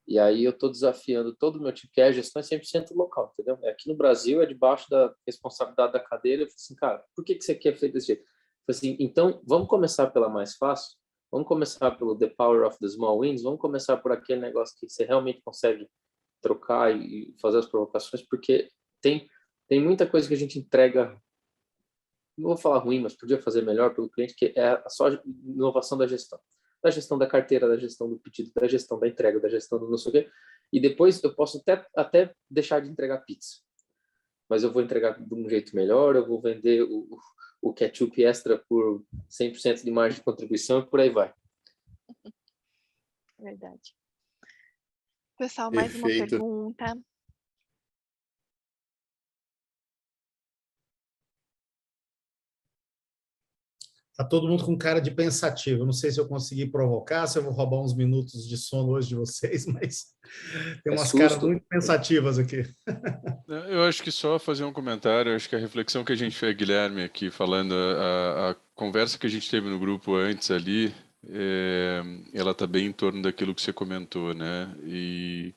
E aí eu estou desafiando todo o meu time, que a gestão é 100% local, entendeu? Aqui no Brasil é debaixo da responsabilidade da cadeira. Eu falei assim, cara, por que isso aqui é feito desse jeito? Eu falei assim, então vamos começar pela mais fácil? Vamos começar pelo The Power of the Small Wins? Vamos começar por aquele negócio que você realmente consegue trocar e fazer as provocações, porque tem muita coisa que a gente entrega, não vou falar ruim, mas podia fazer melhor pelo cliente, que é só inovação da gestão da carteira, da gestão do pedido, da gestão da entrega, da gestão do não sei o quê, e depois eu posso até deixar de entregar pizza, mas eu vou entregar de um jeito melhor, eu vou vender o ketchup extra por 100% de margem de contribuição e por aí vai. Verdade. Pessoal, mais uma pergunta. Tá todo mundo com cara de pensativo. Eu não sei se eu consegui provocar, se eu vou roubar uns minutos de sono hoje de vocês, mas tem umas caras muito pensativas aqui. Eu acho que só fazer um comentário, acho que a reflexão que a gente fez, Guilherme, aqui falando, a conversa que a gente teve no grupo antes ali, ela está bem em torno daquilo que você comentou, né? E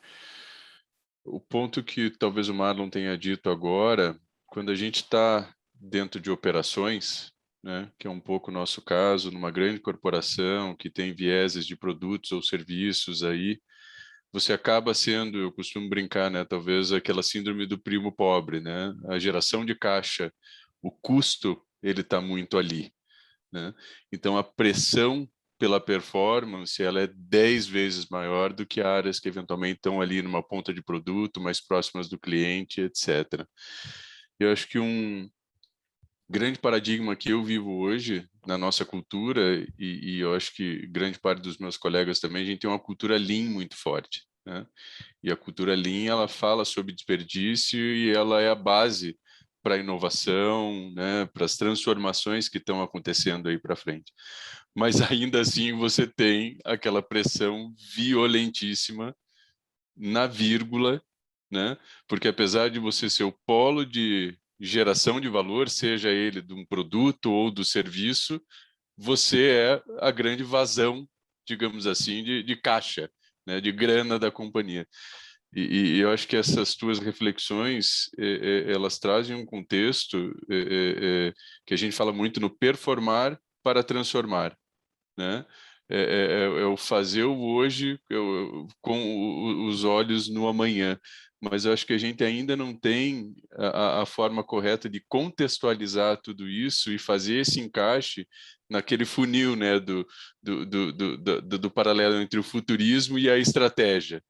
o ponto que talvez o Marlon tenha dito agora, quando a gente está dentro de operações, né, que é um pouco o nosso caso, numa grande corporação que tem vieses de produtos ou serviços aí, você acaba sendo, eu costumo brincar, né, talvez aquela síndrome do primo pobre, né? A geração de caixa, o custo, ele está muito ali, né? Então a pressão pela performance, ela é 10 vezes maior do que áreas que eventualmente estão ali numa ponta de produto, mais próximas do cliente, etc. Eu acho que grande paradigma que eu vivo hoje na nossa cultura, e eu acho que grande parte dos meus colegas também, a gente tem uma cultura Lean muito forte, né? E a cultura Lean, ela fala sobre desperdício e ela é a base para a inovação, né? Para as transformações que estão acontecendo aí para frente. Mas ainda assim você tem aquela pressão violentíssima na vírgula, né? Porque apesar de você ser o polo de geração de valor, seja ele de um produto ou do serviço, você é a grande vazão, digamos assim, de caixa, né? De grana da companhia. E eu acho que essas tuas reflexões, elas trazem um contexto que a gente fala muito no performar para transformar, né? É o fazer o hoje com os olhos no amanhã. Mas eu acho que a gente ainda não tem a forma correta de contextualizar tudo isso e fazer esse encaixe naquele funil, né, do paralelo entre o futurismo e a estratégia.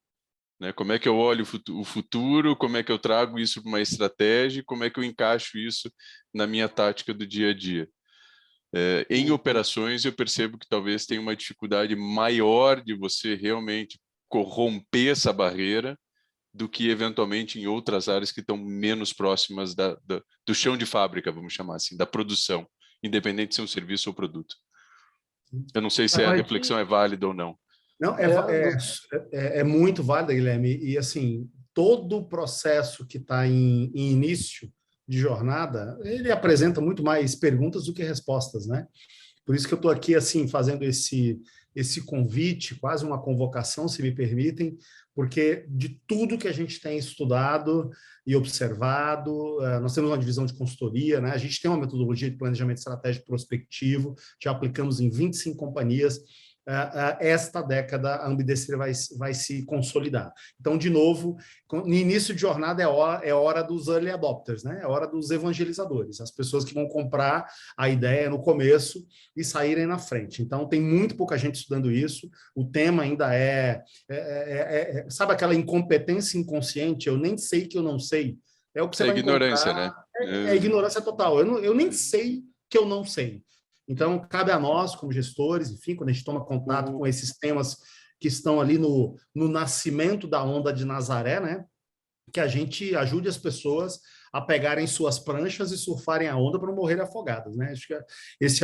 Né? Como é que eu olho o futuro, como é que eu trago isso para uma estratégia, como é que eu encaixo isso na minha tática do dia a dia. Em operações, eu percebo que talvez tenha uma dificuldade maior de você realmente corromper essa barreira do que, eventualmente, em outras áreas que estão menos próximas do chão de fábrica, vamos chamar assim, da produção, independente de ser um serviço ou produto. Eu não sei se a reflexão é válida ou não. Não, é muito válida, Guilherme, e assim, todo o processo que está em início de jornada, ele apresenta muito mais perguntas do que respostas, né? Por isso que eu estou aqui, assim, fazendo esse convite, quase uma convocação, se me permitem, porque de tudo que a gente tem estudado e observado, nós temos uma divisão de consultoria, né? A gente tem uma metodologia de planejamento estratégico prospectivo, já aplicamos em 25 companhias. Esta década a ambidestria vai se consolidar. Então, de novo, no início de jornada é hora dos early adopters, né? É hora dos evangelizadores, as pessoas que vão comprar a ideia no começo e saírem na frente. Então, tem muito pouca gente estudando isso, o tema ainda sabe aquela incompetência inconsciente? Eu nem sei que eu não sei. É o que você vai ignorância, encontrar. Né? É ignorância total. Eu nem sei que eu não sei. Então, cabe a nós, como gestores, enfim, quando a gente toma contato com esses temas que estão ali no nascimento da onda de Nazaré, né, que a gente ajude as pessoas a pegarem suas pranchas e surfarem a onda para não morrerem afogadas, né? Acho que esse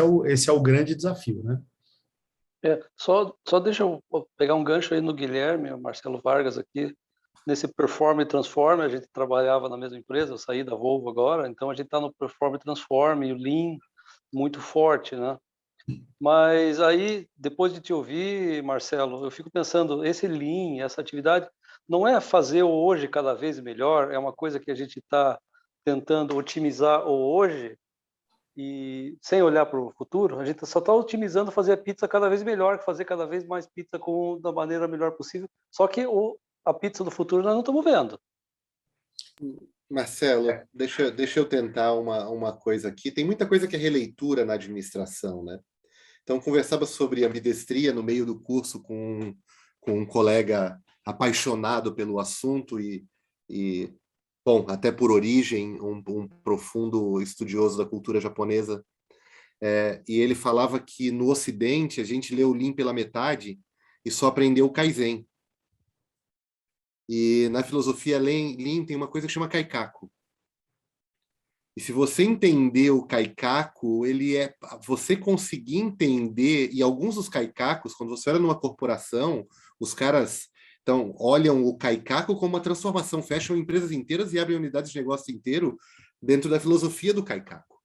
é o grande desafio, né? Só deixa eu pegar um gancho aí no Guilherme, o Marcelo Vargas aqui, nesse Perform e Transform. A gente trabalhava na mesma empresa, eu saí da Volvo agora, então a gente está no Perform e Transform, e o Lean muito forte, né? Mas aí, depois de te ouvir, Marcelo, eu fico pensando, esse Lean, essa atividade, não é fazer o hoje cada vez melhor, é uma coisa que a gente está tentando otimizar o hoje e sem olhar para o futuro. A gente só está otimizando fazer a pizza cada vez melhor, fazer cada vez mais pizza da maneira melhor possível. Só que a pizza do futuro nós não estamos vendo. Marcelo, deixa eu tentar uma coisa aqui. Tem muita coisa que é releitura na administração, né? Então, conversava sobre ambidestria no meio do curso com um colega apaixonado pelo assunto e bom, até por origem, um profundo estudioso da cultura japonesa. E ele falava que no Ocidente a gente lê o Lean pela metade e só aprendeu o Kaizen. E na filosofia Lean tem uma coisa que chama Kaikaku. E se você entender o Kaikaku, você conseguir entender, e alguns dos Kaikakus, quando você olha numa corporação, os caras olham o Kaikaku como uma transformação, fecham empresas inteiras e abrem unidades de negócio inteiro dentro da filosofia do Kaikaku.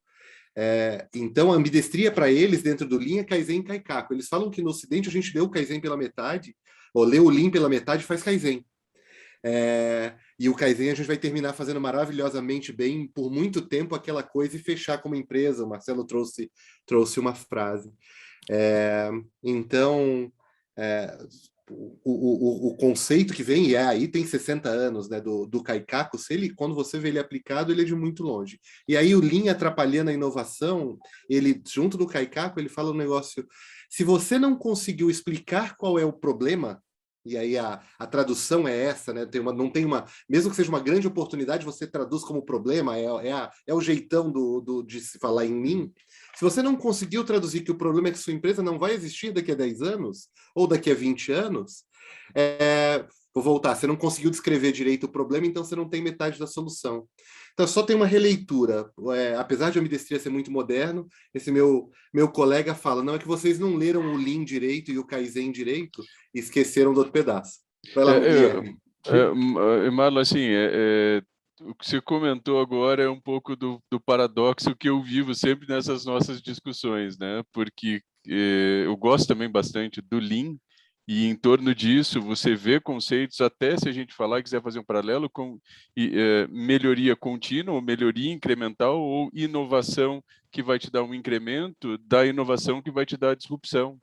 Então, a ambidestria para eles, dentro do Lean, é Kaizen e Kaikaku. Eles falam que no Ocidente a gente lê o Kaizen pela metade, ou lê o Lean pela metade e faz Kaizen. E o Kaizen a gente vai terminar fazendo maravilhosamente bem por muito tempo aquela coisa e fechar como empresa. O Marcelo trouxe uma frase. Então, o conceito que vem, aí tem 60 anos, né, do Kaikaku, quando você vê ele aplicado, ele é de muito longe. E aí o Lean atrapalhando a inovação, ele, junto do Kaikaku, ele fala um negócio: se você não conseguiu explicar qual é o problema, E aí a tradução é essa, né? Não tem uma, mesmo que seja uma grande oportunidade, você traduz como problema, é o jeitão de se falar em mim. Se você não conseguiu traduzir que o problema é que sua empresa não vai existir daqui a 10 anos, ou daqui a 20 anos, vou voltar, você não conseguiu descrever direito o problema, então você não tem metade da solução. Então, só tem uma releitura. Apesar de o Ambidestria ser muito moderno, esse meu colega fala, não, é que vocês não leram o Lean direito e o Kaizen direito e esqueceram do outro pedaço. Vai lá, Guilherme. Marlon, assim, o que você comentou agora é um pouco do paradoxo que eu vivo sempre nessas nossas discussões, né? Porque eu gosto também bastante do Lean, e em torno disso você vê conceitos, até se a gente falar e quiser fazer um paralelo com melhoria contínua, ou melhoria incremental, ou inovação que vai te dar um incremento da inovação que vai te dar a disrupção.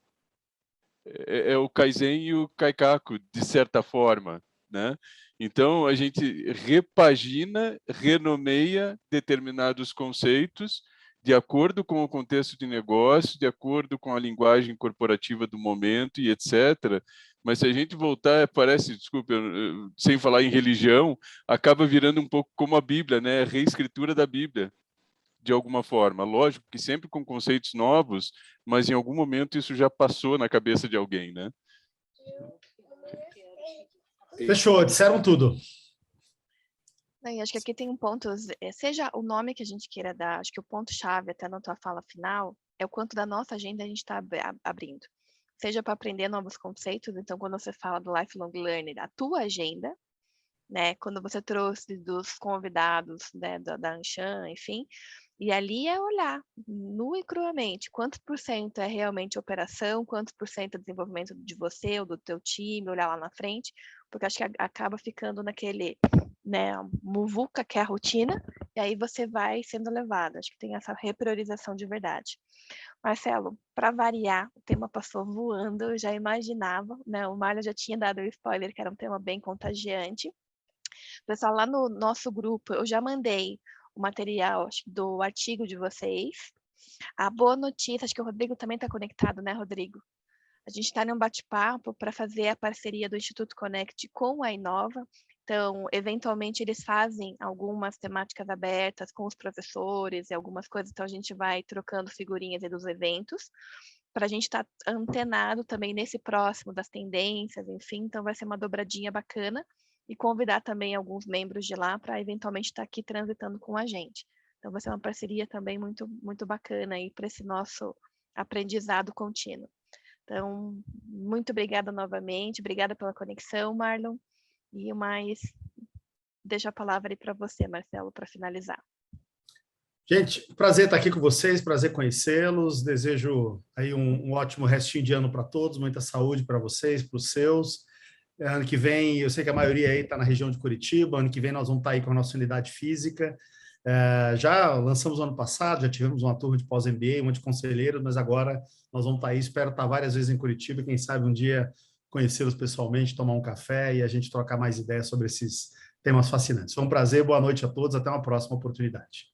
É o Kaizen e o Kaikaku, de certa forma, né? Então, a gente repagina, renomeia determinados conceitos de acordo com o contexto de negócio, de acordo com a linguagem corporativa do momento e etc. Mas se a gente voltar, parece, desculpa, sem falar em religião, acaba virando um pouco como a Bíblia, né? A reescritura da Bíblia, de alguma forma. Lógico que sempre com conceitos novos, mas em algum momento isso já passou na cabeça de alguém, né? Fechou, disseram tudo. E acho que aqui tem um ponto, seja o nome que a gente queira dar, acho que o ponto-chave até na tua fala final é o quanto da nossa agenda a gente está abrindo. Seja para aprender novos conceitos, então quando você fala do lifelong learning, a tua agenda, né? Quando você trouxe dos convidados, né, da Anshan, enfim, e ali é olhar, nu e cruamente, quantos por cento é realmente operação, quantos por cento é desenvolvimento de você ou do teu time, olhar lá na frente, porque acho que acaba ficando naquele, né, muvuca que é a rotina, e aí você vai sendo levado. Acho que tem essa repriorização de verdade. Marcelo, para variar, o tema passou voando, eu já imaginava, né? O Marlon já tinha dado o spoiler que era um tema bem contagiante. Pessoal, lá no nosso grupo, eu já mandei o material do artigo de vocês. A boa notícia, acho que o Rodrigo também está conectado, né, Rodrigo? A gente está num bate-papo para fazer a parceria do Instituto Connect com a Inova. Então, eventualmente, eles fazem algumas temáticas abertas com os professores e algumas coisas. Então, a gente vai trocando figurinhas dos eventos para a gente estar antenado também nesse próximo das tendências, enfim. Então, vai ser uma dobradinha bacana. E convidar também alguns membros de lá para eventualmente estar aqui transitando com a gente. Então, vai ser uma parceria também muito, muito bacana aí para esse nosso aprendizado contínuo. Então, muito obrigada novamente, obrigada pela conexão, Marlon. E o mais, deixo a palavra aí para você, Marcelo, para finalizar. Gente, prazer estar aqui com vocês, prazer conhecê-los. Desejo aí um ótimo restinho de ano para todos, muita saúde para vocês, para os seus. Ano que vem, eu sei que a maioria aí está na região de Curitiba, ano que vem nós vamos estar aí com a nossa unidade física. Já lançamos no ano passado, já tivemos uma turma de pós-MBA, uma de conselheiros, mas agora nós vamos estar aí, espero estar várias vezes em Curitiba, quem sabe um dia conhecê-los pessoalmente, tomar um café e a gente trocar mais ideias sobre esses temas fascinantes. Foi um prazer, boa noite a todos, até uma próxima oportunidade.